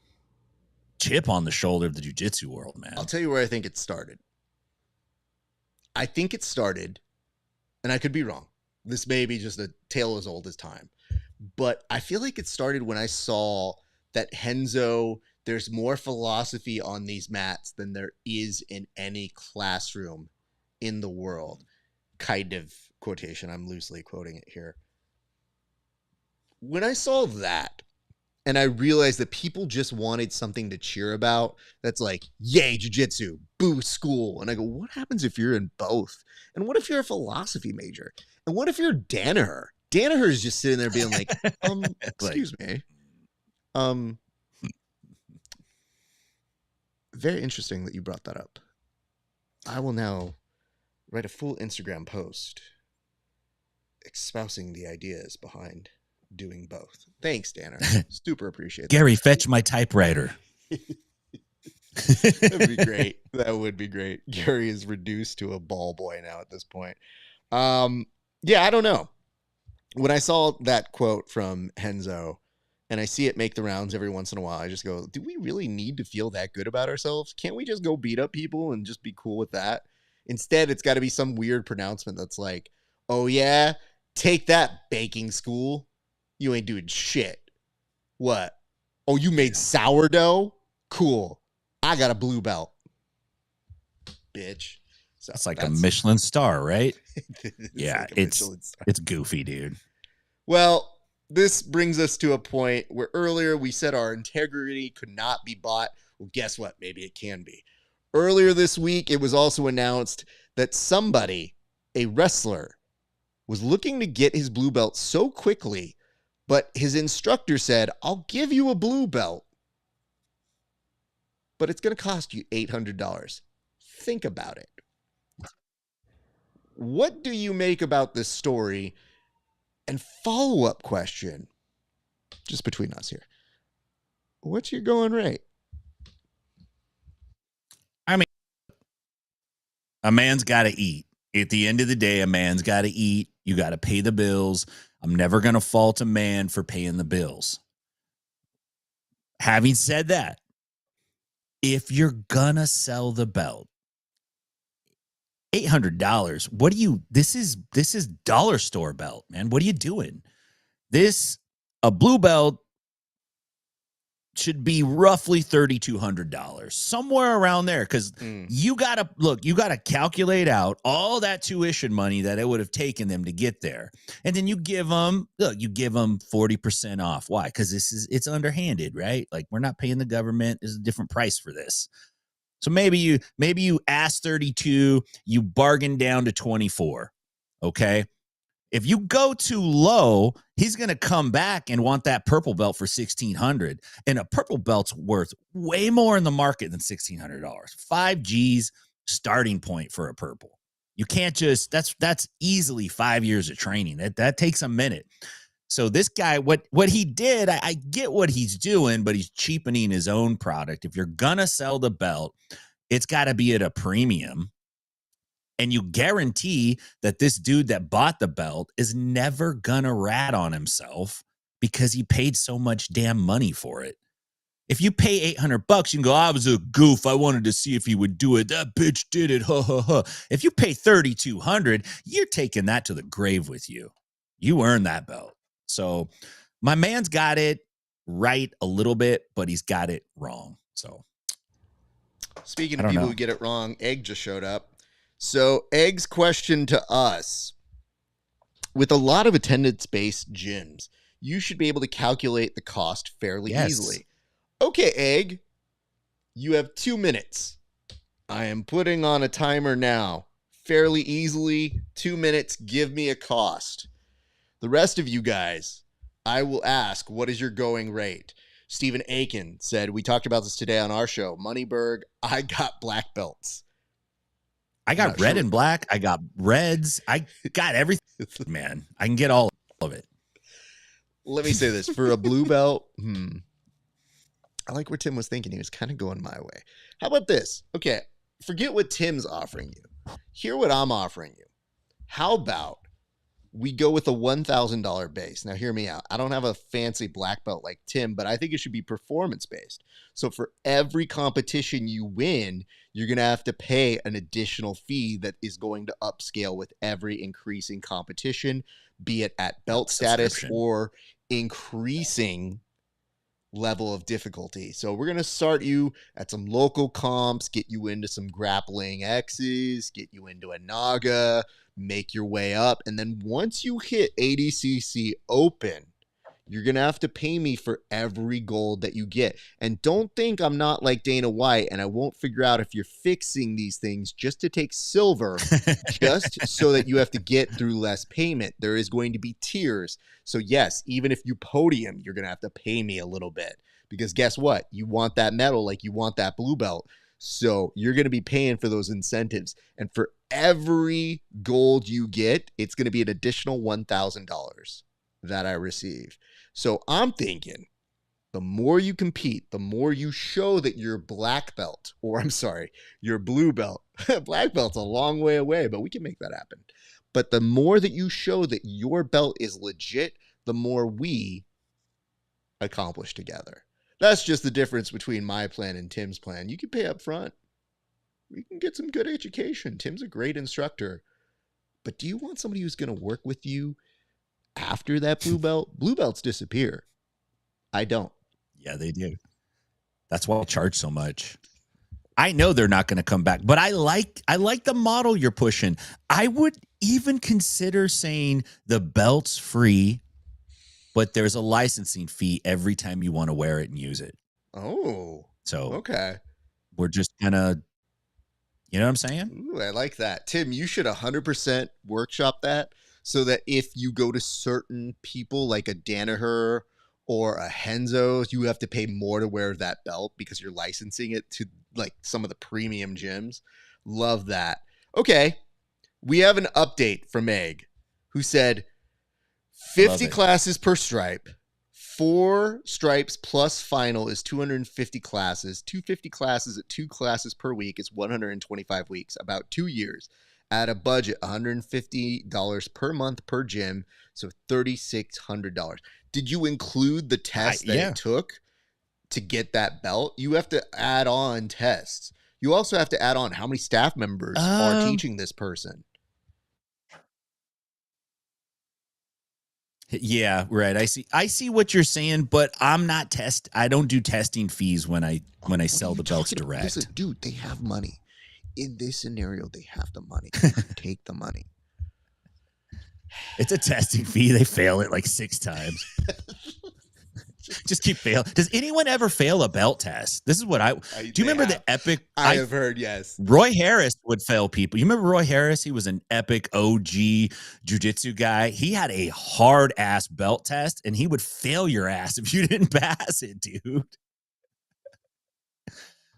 chip on the shoulder of the jiu-jitsu world, man. I'll tell you where I think it started. I think it started, and I could be wrong. This may be just a tale as old as time, but I feel like it started when I saw that Renzo, there's more philosophy on these mats than there is in any classroom in the world. Kind of quotation. I'm loosely quoting it here. When I saw that, and I realized that people just wanted something to cheer about, that's like, yay, jiu-jitsu, boo, school. And I go, what happens if you're in both? And what if you're a philosophy major? And what if you're Danaher? Danaher is just sitting there being like, excuse me. Very interesting that you brought that up. I will now write a full Instagram post espousing the ideas behind doing both. Thanks, Danner. Super appreciate that. Gary, fetch my typewriter. That'd be great. That would be great. Gary is reduced to a ball boy now at this point. Yeah, I don't know. When I saw that quote from Renzo, and I see it make the rounds every once in a while, I just go, do we really need to feel that good about ourselves? Can't we just go beat up people and just be cool with that? Instead, it's got to be some weird pronouncement that's like, oh yeah, take that, baking school. You ain't doing shit. What? Oh, you made sourdough? Cool. I got a blue belt. Bitch. So that's like a Michelin star, right? Yeah, like it's goofy, dude. Well, this brings us to a point where earlier we said our integrity could not be bought. Well, guess what? Maybe it can be. Earlier this week, it was also announced that somebody, a wrestler, was looking to get his blue belt so quickly, but his instructor said, I'll give you a blue belt but it's going to cost you $800. Think about it. What do you make about this story? And follow-up question, just between us here. What's your going rate? I mean, a man's got to eat. At the end of the day, a man's got to eat. You got to pay the bills. I'm never going to fault a man for paying the bills. Having said that, if you're going to sell the belt, $800, what do you, this is dollar store belt, man. What are you doing? A blue belt should be roughly $3,200, somewhere around there. Cause you gotta calculate out all that tuition money that it would have taken them to get there. And then you give them 40% off. Why? Cause it's underhanded, right? Like, we're not paying the government. There's a different price for this. So maybe you ask 32, you bargain down to 24. Okay. If you go too low, he's going to come back and want that purple belt for $1,600. And a purple belt's worth way more in the market than $1,600. 5 G's starting point for a purple. You can't just, that's easily 5 years of training. That takes a minute. So this guy, what he did, I get what he's doing, but he's cheapening his own product. If you're going to sell the belt, it's got to be at a premium. And you guarantee that this dude that bought the belt is never going to rat on himself because he paid so much damn money for it. If you pay $800, you can go, I was a goof. I wanted to see if he would do it. That bitch did it. Ha, ha, ha. If you pay $3,200, you're taking that to the grave with you. You earned that belt. So my man's got it right a little bit, but he's got it wrong. So speaking of people who get it wrong, Egg just showed up. So Egg's question to us: with a lot of attendance-based gyms, you should be able to calculate the cost fairly easily. Okay, Egg, you have 2 minutes. I am putting on a timer now. Fairly easily, 2 minutes, give me a cost. The rest of you guys, I will ask, what is your going rate? Stephen Aiken said, we talked about this today on our show. Moneyberg, I got black belts. I got red and black. I got reds. I got everything, man. I can get all of it. Let me say this. For a blue belt, I like where Tim was thinking. He was kind of going my way. How about this? Okay, forget what Tim's offering you. Hear what I'm offering you. How about we go with a $1,000 base? Now, hear me out. I don't have a fancy black belt like Tim, but I think it should be performance-based. So for every competition you win, you're going to have to pay an additional fee that is going to upscale with every increasing competition, be it at belt status or increasing level of difficulty. So we're going to start you at some local comps, get you into some grappling X's, get you into a Naga, make your way up. And then once you hit ADCC open, you're going to have to pay me for every gold that you get. And don't think I'm not like Dana White and I won't figure out if you're fixing these things just to take silver, just so that you have to get through less payment. There is going to be tiers. So yes, even if you podium, you're going to have to pay me a little bit because guess what? You want that medal like you want that blue belt. So you're going to be paying for those incentives. And for every gold you get, it's going to be an additional $1,000 that I receive. So I'm thinking the more you compete, the more you show that you're black belt, or I'm sorry, you're blue belt. Black belt's a long way away, but we can make that happen. But the more that you show that your belt is legit, the more we accomplish together. That's just the difference between my plan and Tim's plan. You can pay up front. You can get some good education. Tim's a great instructor. But do you want somebody who's going to work with you after that blue belt? Blue belts disappear. I don't. Yeah, they do. That's why I charge so much. I know they're not going to come back, but I like the model you're pushing. I would even consider saying the belt's free, but there's a licensing fee every time you want to wear it and use it. Oh, so okay. We're just gonna, you know what I'm saying? Ooh, I like that. Tim, you should 100% workshop that so that if you go to certain people like a Danaher or a Henzo, you have to pay more to wear that belt because you're licensing it to like some of the premium gyms. Love that. Okay. We have an update from Egg, who said 50 classes per stripe. 4 stripes plus final is 250 classes. 250 classes at 2 classes per week is 125 weeks, about 2 years. At a budget, $150 per month per gym, so $3,600. Did you include the test that it took to get that belt? You have to add on tests. You also have to add on how many staff members are teaching this person. Yeah, right. I see what you're saying, but I'm not I don't do testing fees when I sell the belts direct. Listen, dude, they have money. In this scenario, they have the money. Take the money. It's a testing fee. They fail it like 6 times. Just keep failing. Does anyone ever fail a belt test? This is what do you remember the epic? I have heard, yes. Roy Harris would fail people. You remember Roy Harris? He was an epic OG jiu-jitsu guy. He had a hard ass belt test and he would fail your ass if you didn't pass it, dude.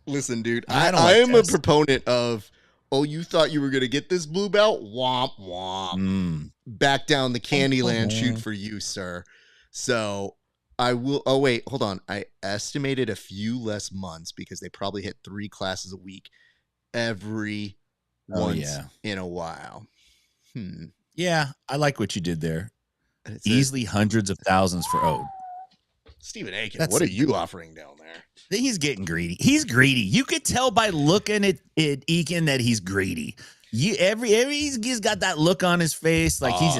Listen, dude, I am a proponent of, you thought you were going to get this blue belt? Womp, womp. Back down the Candyland chute for you, sir. So I will. Oh, wait, hold on. I estimated a few less months because they probably hit 3 classes a week every once in a while. Yeah, I like what you did there. Easily hundreds of thousands for Stephen Aiken, what are you offering down there? He's getting greedy. He's greedy. You could tell by looking at Aiken that he's greedy. He's got that look on his face, like he's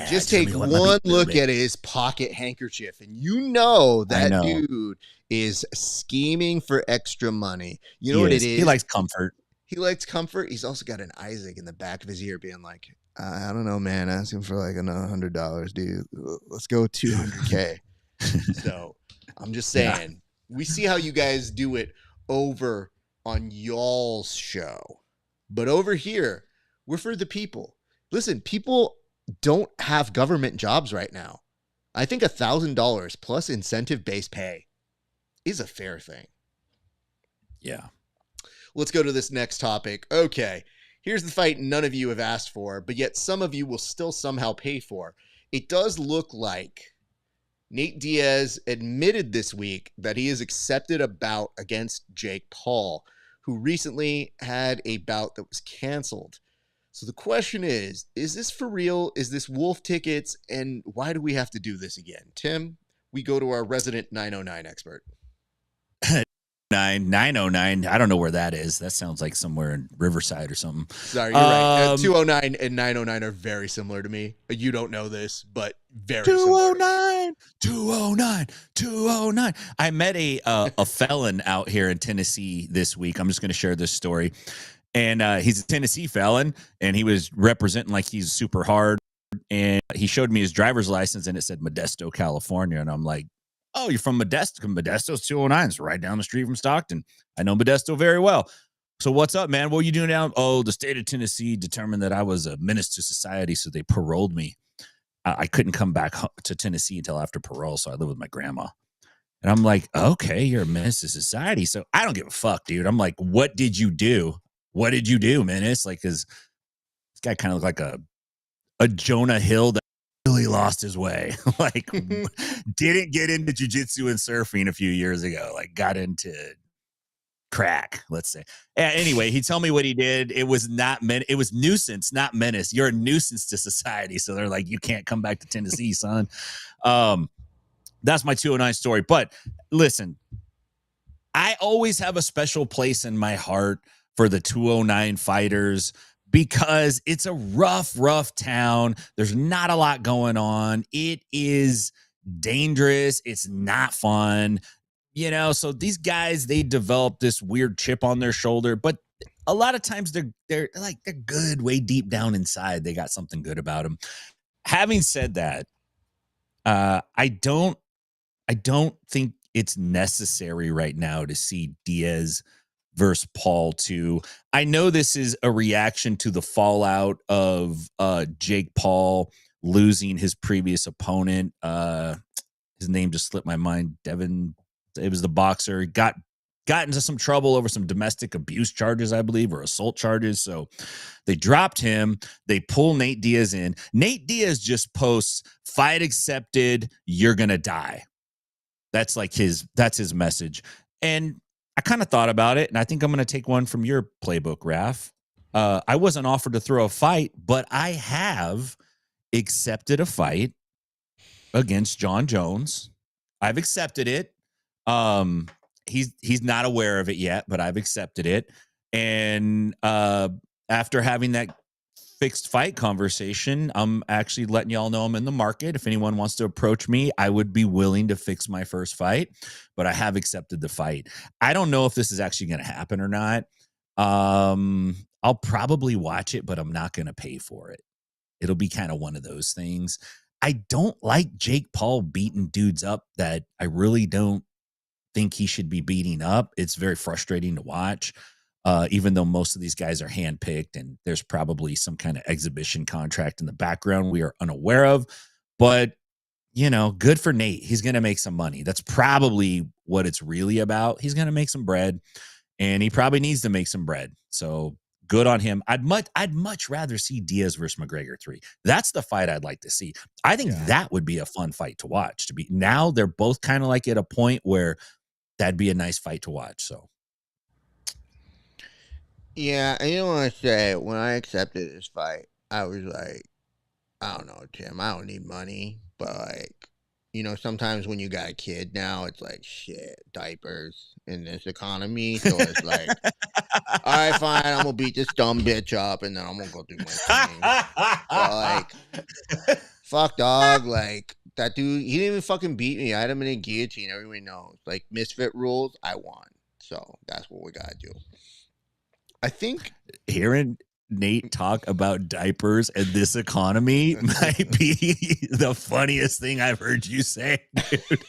just take one look at his pocket handkerchief, and you know that dude is scheming for extra money. You know what it is? He likes comfort. He likes comfort. He's also got an Isaac in the back of his ear, being like, "I don't know, man. Ask him for like $100, dude. Let's go $200K." So I'm just saying, we see how you guys do it over on y'all's show. But over here, we're for the people. Listen, people don't have government jobs right now. I think $1,000 plus incentive-based pay is a fair thing. Yeah. Let's go to this next topic. Okay, here's the fight none of you have asked for, but yet some of you will still somehow pay for. It does look like Nate Diaz admitted this week that he has accepted a bout against Jake Paul, who recently had a bout that was canceled. So the question is this for real? Is this wolf tickets? And why do we have to do this again? Tim, we go to our resident 909 expert. 909. I don't know where that is. That sounds like somewhere in Riverside or something. Sorry, you're right. 209 and 909 are very similar to me. You don't know this, but very 209, similar. 209. I met a felon out here in Tennessee this week. I'm just going to share this story. And he's a Tennessee felon, and he was representing like he's super hard. And he showed me his driver's license, and it said Modesto, California. And I'm like, oh, you're from Modesto? Modesto's 209. It's right down the street from Stockton. I know Modesto very well. So what's up, man? What are you doing now? Oh, the state of Tennessee determined that I was a menace to society, so they paroled me. I couldn't come back to Tennessee until after parole, so I live with my grandma. And I'm like, okay, you're a menace to society. So I don't give a fuck, dude. I'm like, what did you do? What did you do, menace? Like, because this guy kind of looked like a Jonah Hill that really lost his way. Like, didn't get into jiu-jitsu and surfing a few years ago. Like, got into crack, let's say. Anyway, he told me what he did. It was it was nuisance, not menace. You're a nuisance to society. So they're like, you can't come back to Tennessee, son. That's my 209 story. But listen, I always have a special place in my heart for the 209 fighters because it's a rough town. There's not a lot going on. It is dangerous. It's not fun. You know, so these guys, they develop this weird chip on their shoulder, but a lot of times they're good way deep down inside. They got something good about them. Having said that, I don't think it's necessary right now to see Diaz versus Paul 2. I know this is a reaction to the fallout of Jake Paul losing his previous opponent. his name just slipped my mind. Devin, it was the boxer, got into some trouble over some domestic abuse charges, I believe, or assault charges. So they dropped him. They pull Nate Diaz in. Nate Diaz just posts, fight accepted, you're going to die. That's like that's his message. And I kind of thought about it, and I think I'm going to take one from your playbook, Raf. I wasn't offered to throw a fight, but I have accepted a fight against John Jones. I've accepted it. He's not aware of it yet, but I've accepted it. And after having that fixed fight conversation, I'm actually letting y'all know I'm in the market. If anyone wants to approach me, I would be willing to fix my first fight, but I have accepted the fight. I don't know if this is actually going to happen or not. I'll probably watch it, but I'm not going to pay for it. It'll be kind of one of those things. I don't like Jake Paul beating dudes up that I really don't think he should be beating up. It's very frustrating to watch, even though most of these guys are handpicked and there's probably some kind of exhibition contract in the background we are unaware of. But, you know, good for Nate. He's going to make some money. That's probably what it's really about. He's going to make some bread, and he probably needs to make some bread. So good on him. I'd much rather see Diaz versus McGregor 3. That's the fight I'd like to see. I think that would be a fun fight to watch. Now they're both kind of like at a point where that'd be a nice fight to watch. So yeah, I don't want to say, when I accepted this fight, I was like, I don't know, Tim, I don't need money, but like, you know, sometimes when you got a kid now, it's like, shit, diapers in this economy. So it's like, all right, fine, I'm gonna beat this dumb bitch up, and then I'm gonna go do my thing. But like, fuck, dog, like, that dude, he didn't even fucking beat me. I had him in a guillotine. Everybody knows. Like, misfit rules, I won. So that's what we gotta do. I think hearing Nate talk about diapers and this economy might be the funniest thing I've heard you say, dude.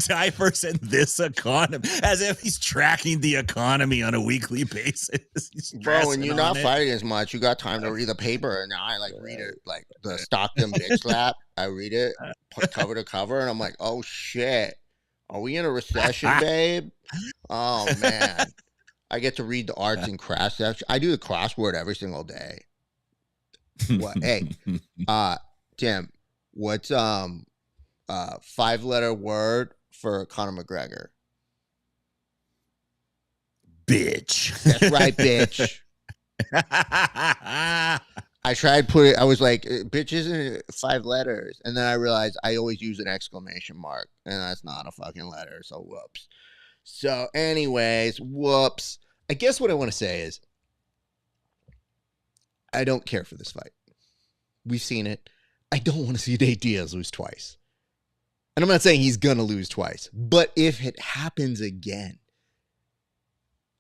Diapers and this economy, as if he's tracking the economy on a weekly basis. Bro, when you're not fighting as much, you got time to read the paper, and now I like read it, like the Stockton bitch slap. I read it cover to cover, and I'm like, oh shit, are we in a recession, babe? Oh man, I get to read the arts and crafts section. I do the crossword every single day. What? Hey, Tim, what's 5-letter word for Conor McGregor? Bitch. That's right, bitch. I tried putting, I was like, bitch isn't 5 letters. And then I realized I always use an exclamation mark, and that's not a fucking letter. So whoops. So anyways, whoops. I guess what I want to say is, I don't care for this fight. We've seen it. I don't want to see Nate Diaz lose twice. And I'm not saying he's going to lose twice, but if it happens again,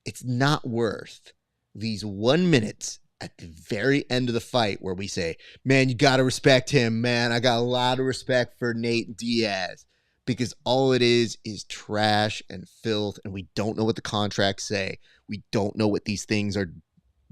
it's not worth these 1 minutes at the very end of the fight where we say, man, you got to respect him, man. I got a lot of respect for Nate Diaz, because all it is trash and filth, and we don't know what the contracts say. We don't know what these things are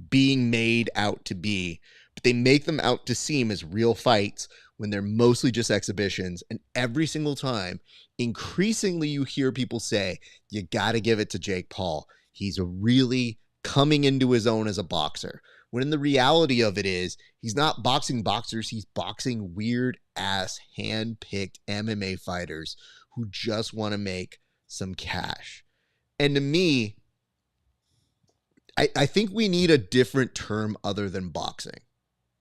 being made out to be, but they make them out to seem as real fights when they're mostly just exhibitions. And every single time, increasingly, you hear people say, you got to give it to Jake Paul. He's really coming into his own as a boxer. When in the reality of it is, he's not boxing boxers. He's boxing weird ass hand-picked MMA fighters who just want to make some cash. And to me, I think we need a different term other than boxing.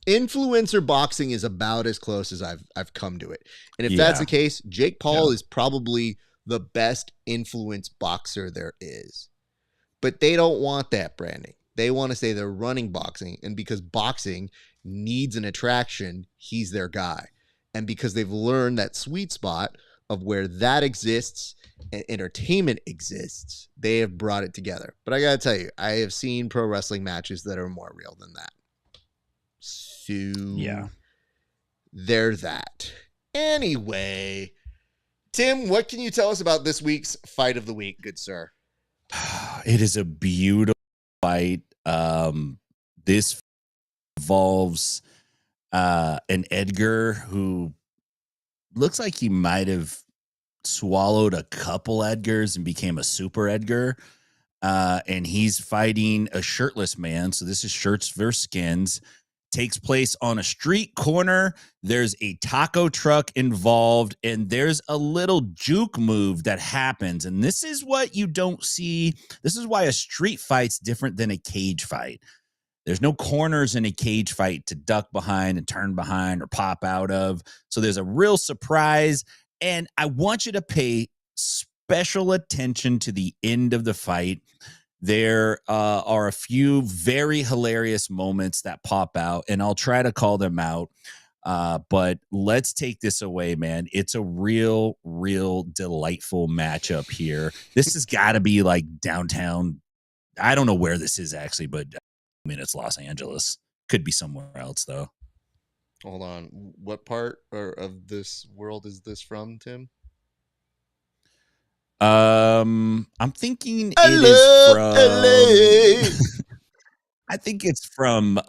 Influencer boxing is about as close as I've come to it. And if that's the case, Jake Paul is probably the best influence boxer there is. But they don't want that branding. They want to say they're running boxing, and because boxing needs an attraction, he's their guy. And because they've learned that sweet spot of where that exists and entertainment exists, they have brought it together. But I got to tell you, I have seen pro wrestling matches that are more real than that. So yeah, they're that. Anyway, Tim, what can you tell us about this week's fight of the week, good sir? It is a beautiful fight. This involves an Edgar who looks like he might have swallowed a couple Edgars and became a super Edgar. And he's fighting a shirtless man. So this is shirts versus skins. Takes place on a street corner. There's a taco truck involved, and there's a little juke move that happens. And this is what you don't see. This is why a street fight's different than a cage fight. There's no corners in a cage fight to duck behind and turn behind or pop out of. So there's a real surprise. And I want you to pay special attention to the end of the fight. There are a few very hilarious moments that pop out, and I'll try to call them out. But let's take this away, man. It's a real delightful matchup here. This has got to be like downtown. I don't know where this is actually, but I mean, it's Los Angeles. Could be somewhere else, though. Hold on. What part of this world is this from, Tim? I'm thinking it is from LA. I think it's from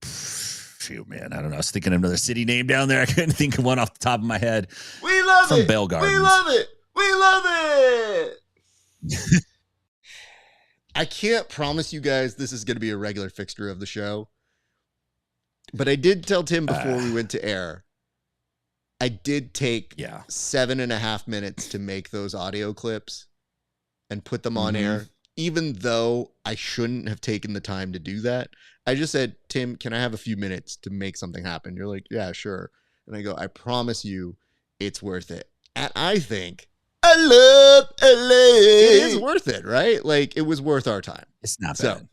shoot, man, I don't know. I was thinking of another city name down there. I couldn't think of one off the top of my head. We love from it. Bell Gardens. We love it. We love it. I can't promise you guys this is going to be a regular fixture of the show, but I did tell Tim before we went to air, I did take 7.5 minutes to make those audio clips and put them on air, even though I shouldn't have taken the time to do that. I just said, Tim, can I have a few minutes to make something happen? You're like, yeah, sure. And I go, I promise you it's worth it. And I think I love LA. It is worth it, right? Like, it was worth our time. It's not so bad.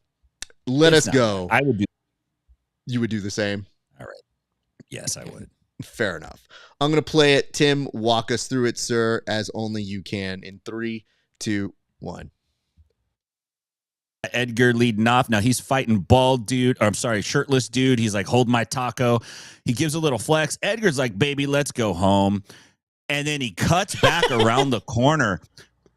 Let us go. Bad. I would do. You would do the same? All right. Yes, I would. Fair enough. I'm going to play it. Tim, walk us through it, sir, as only you can in 3, 2, 1. Edgar leading off. Now he's fighting bald dude. Or I'm sorry, shirtless dude. He's like, hold my taco. He gives a little flex. Edgar's like, baby, let's go home. And then he cuts back around the corner,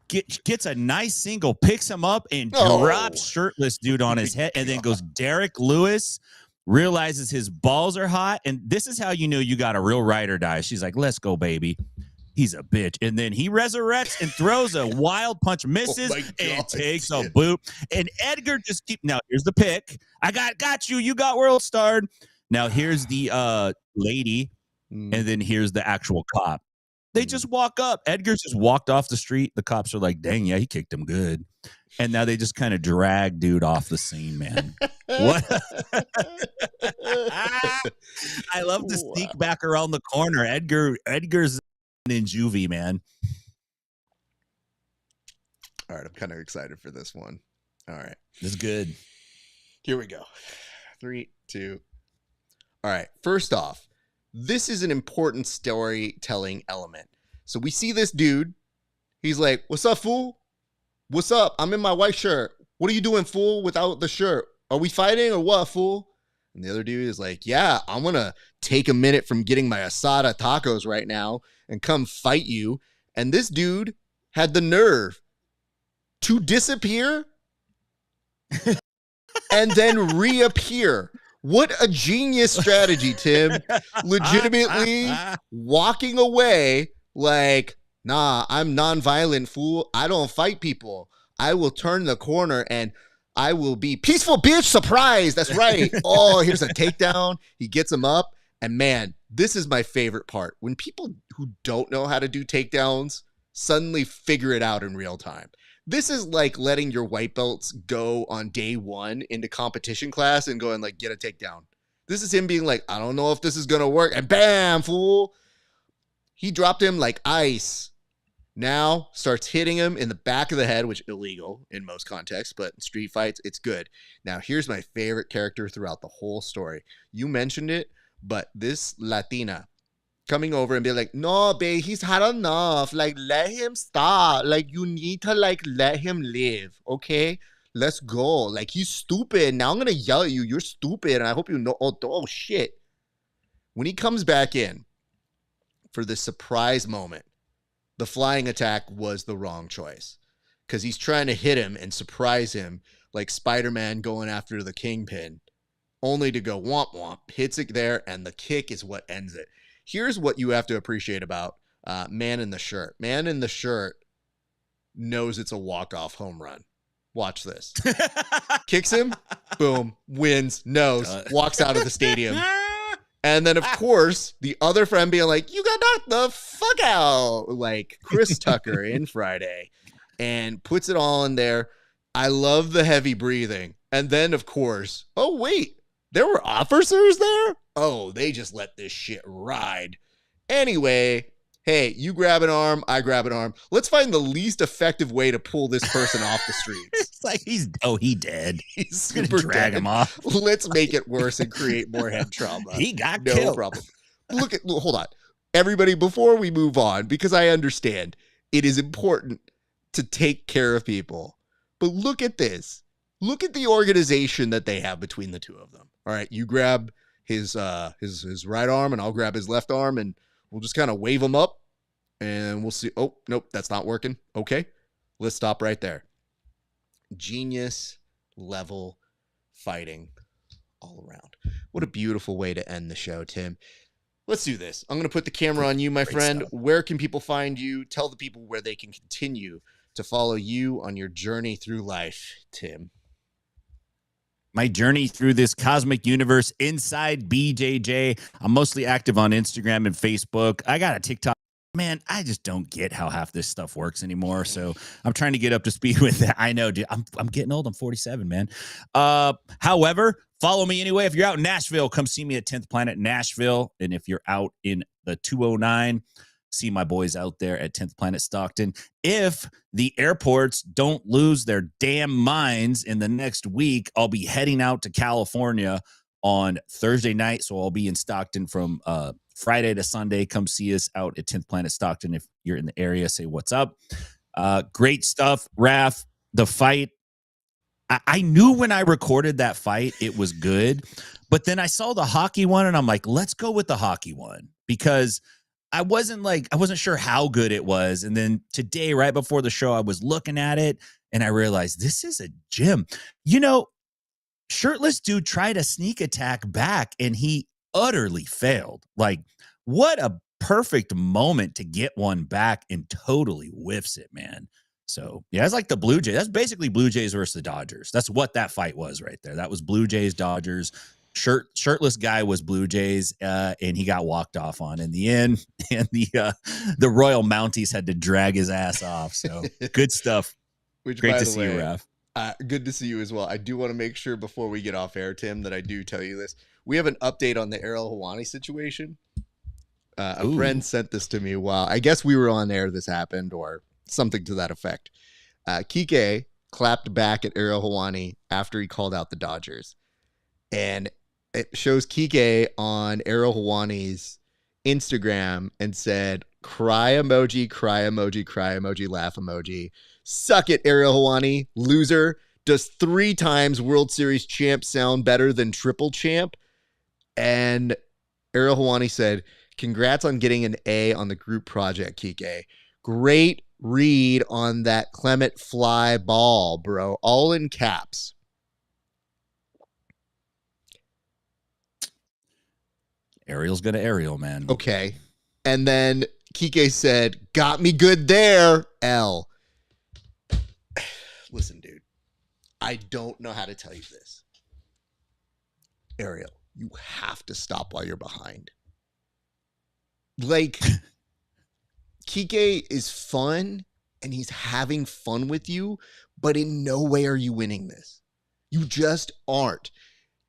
gets a nice single, picks him up, and drops shirtless dude on his head, and then goes Derek Lewis, realizes his balls are hot, and this is how you know you got a real ride or die. She's like, let's go, baby. He's a bitch. And then he resurrects and throws a wild punch, misses, and takes a boot. And Edgar just now here's the pick. I got you. You got world starred. Now here's the lady, and then here's the actual cop. They just walk up. Edgar's just walked off the street. The cops are like, dang, yeah, he kicked him good. And now they just kind of drag dude off the scene, man. What? I love to sneak back around the corner. Edgar's in juvie, man. All right, I'm kind of excited for this one. All right. This is good. Here we go. 3, 2. All right. First off, this is an important storytelling element. So we see this dude. He's like, what's up, fool? What's up? I'm in my white shirt. What are you doing, fool, without the shirt? Are we fighting or what, fool? And the other dude is like, yeah, I'm going to take a minute from getting my asada tacos right now and come fight you. And this dude had the nerve to disappear and then reappear. What a genius strategy, Tim. Legitimately walking away like, nah, I'm nonviolent, fool. I don't fight people. I will turn the corner and I will be peaceful, bitch. Surprise. That's right. Oh, here's a takedown. He gets him up. And man, this is my favorite part. When people who don't know how to do takedowns suddenly figure it out in real time. This is like letting your white belts go on day one into competition class and going like, get a takedown. This is him being like, I don't know if this is going to work. And bam, fool. He dropped him like ice. Now starts hitting him in the back of the head, which is illegal in most contexts, but in street fights, it's good. Now, here's my favorite character throughout the whole story. You mentioned it, but this Latina coming over and be like, no, babe, he's had enough. Like, let him stop. Like, you need to, like, let him live, okay? Let's go. Like, he's stupid. Now I'm going to yell at you. You're stupid, and I hope you know. Oh, shit. When he comes back in for the surprise moment, the flying attack was the wrong choice because he's trying to hit him and surprise him like Spider-Man going after the Kingpin, only to go womp womp, hits it there, and the kick is what ends it. Here's what you have to appreciate about Man in the Shirt. Man in the Shirt knows it's a walk-off home run. Watch this. Kicks him, boom, wins, knows, walks out of the stadium. And then, of course, the other friend being like, you got knocked the fuck out, like Chris Tucker in Friday, and puts it all in there. I love the heavy breathing. And then, of course, oh, wait, there were officers there? Oh, they just let this shit ride. Anyway, hey, you grab an arm, I grab an arm. Let's find the least effective way to pull this person off the streets. It's like he dead. He's super drag dead. Him off. Let's make it worse and create more head trauma. He got no killed. Problem. Hold on. Everybody, before we move on, because I understand it is important to take care of people. But look at this. Look at the organization that they have between the two of them. All right, you grab his right arm and I'll grab his left arm and we'll just kind of wave them up and we'll see. Oh, nope, that's not working. Okay, let's stop right there. Genius level fighting all around. What a beautiful way to end the show, Tim. Let's do this. I'm going to put the camera on you, my friend. Stuff. Where can people find you? Tell the people where they can continue to follow you on your journey through life, Tim. My journey through this cosmic universe inside BJJ. I'm mostly active on Instagram and Facebook. I got a TikTok. Man, I just don't get how half this stuff works anymore. So I'm trying to get up to speed with it. I know, dude. I'm getting old. I'm 47, man. However, follow me anyway. If you're out in Nashville, come see me at 10th Planet Nashville. And if you're out in the 209, see my boys out there at 10th Planet Stockton. If the airports don't lose their damn minds in the next week, I'll be heading out to California on Thursday night. So I'll be in Stockton from Friday to Sunday. Come see us out at 10th Planet Stockton. If you're in the area, say what's up. Great stuff. RAF, the fight. I knew when I recorded that fight, it was good. But then I saw the hockey one and I'm like, let's go with the hockey one because I wasn't sure how good it was. And then today, right before the show, I was looking at it and I realized this is a gym. You know, shirtless dude tried a sneak attack back and he utterly failed. Like, what a perfect moment to get one back and totally whiffs it, man. So, yeah, it's like the Blue Jays. That's basically Blue Jays versus the Dodgers. That's what that fight was right there. That was Blue Jays, Dodgers. Shirtless guy was Blue Jays, and he got walked off on in the end. And the Royal Mounties had to drag his ass off. So good stuff. Great to see you, Raf. Good to see you as well. I do want to make sure before we get off air, Tim, that I do tell you this. We have an update on the Ariel Helwani situation. A friend sent this to me while I guess we were on air. This happened or something to that effect. Kike clapped back at Ariel Helwani after he called out the Dodgers. And it shows Kike on Ariel Helwani's Instagram and said, cry emoji, cry emoji, cry emoji, laugh emoji. Suck it, Ariel Helwani, loser. Does 3 times World Series champ sound better than triple champ? And Ariel Helwani said, congrats on getting an A on the group project, Kike. Great read on that Clement fly ball, bro. All in caps. Ariel's gonna Ariel, man. Okay. And then Kike said, got me good there, L. Listen, dude. I don't know how to tell you this. Ariel, you have to stop while you're behind. Like, Kike is fun, and he's having fun with you, but in no way are you winning this. You just aren't.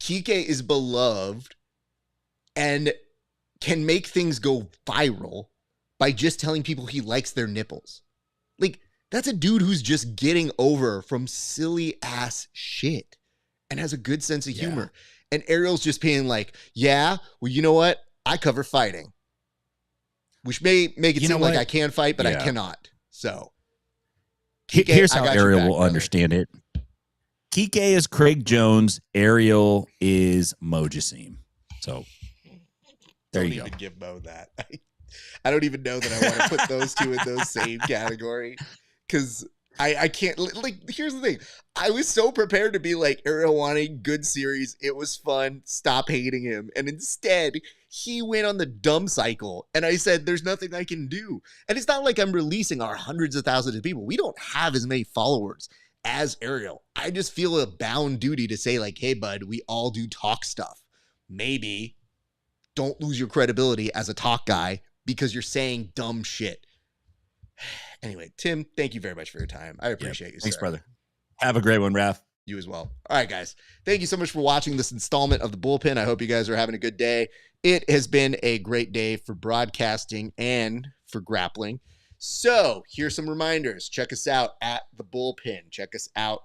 Kike is beloved and can make things go viral by just telling people he likes their nipples. Like, that's a dude who's just getting over from silly ass shit and has a good sense of humor. And Ariel's just being like, yeah, well, you know what? I cover fighting. Which may make it seem like I can fight, but I cannot. So Kike, here's how Ariel will understand it. Kike is Craig Jones. Ariel is Mo Jassim. So there you go. Don't even give Mo that. I don't even know that I want to put those two in those same category because I can't, like, here's the thing. I was so prepared to be like, Ariel Helwani, good series. It was fun. Stop hating him. And instead, he went on the dumb cycle. And I said, there's nothing I can do. And it's not like I'm releasing our hundreds of thousands of people. We don't have as many followers as Ariel. I just feel a bound duty to say, like, hey, bud, we all do talk stuff. Maybe don't lose your credibility as a talk guy because you're saying dumb shit. Anyway, Tim, thank you very much for your time. I appreciate you, sir. Thanks, brother. Have a great one, Raph. You as well. All right, guys. Thank you so much for watching this installment of the Bullpen. I hope you guys are having a good day. It has been a great day for broadcasting and for grappling. So here's some reminders. Check us out at the Bullpen. Check us out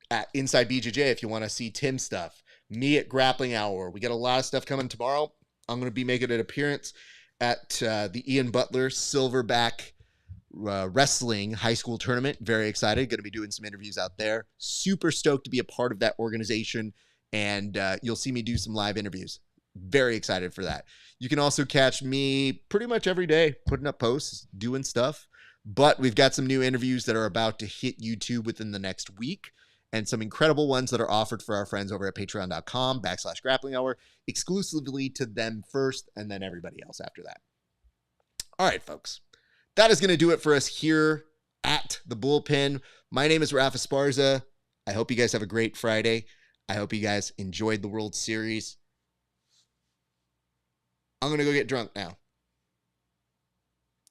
at Inside BJJ if you want to see Tim stuff. Me at Grappling Hour. We got a lot of stuff coming tomorrow. I'm going to be making an appearance at the Ian Butler Silverback Wrestling high school tournament. Very excited. Going to be doing some interviews out there. Super stoked to be a part of that organization. And you'll see me do some live interviews. Very excited for that. You can also catch me pretty much every day putting up posts, doing stuff. But we've got some new interviews that are about to hit YouTube within the next week. And some incredible ones that are offered for our friends over at patreon.com/grappling hour, exclusively to them first and then everybody else after that. All right, folks. That is going to do it for us here at the Bullpen. My name is RAF ESPARZA. I hope you guys have a great Friday. I hope you guys enjoyed the World Series. I'm going to go get drunk now.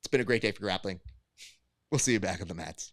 It's been a great day for grappling. We'll see you back on the mats.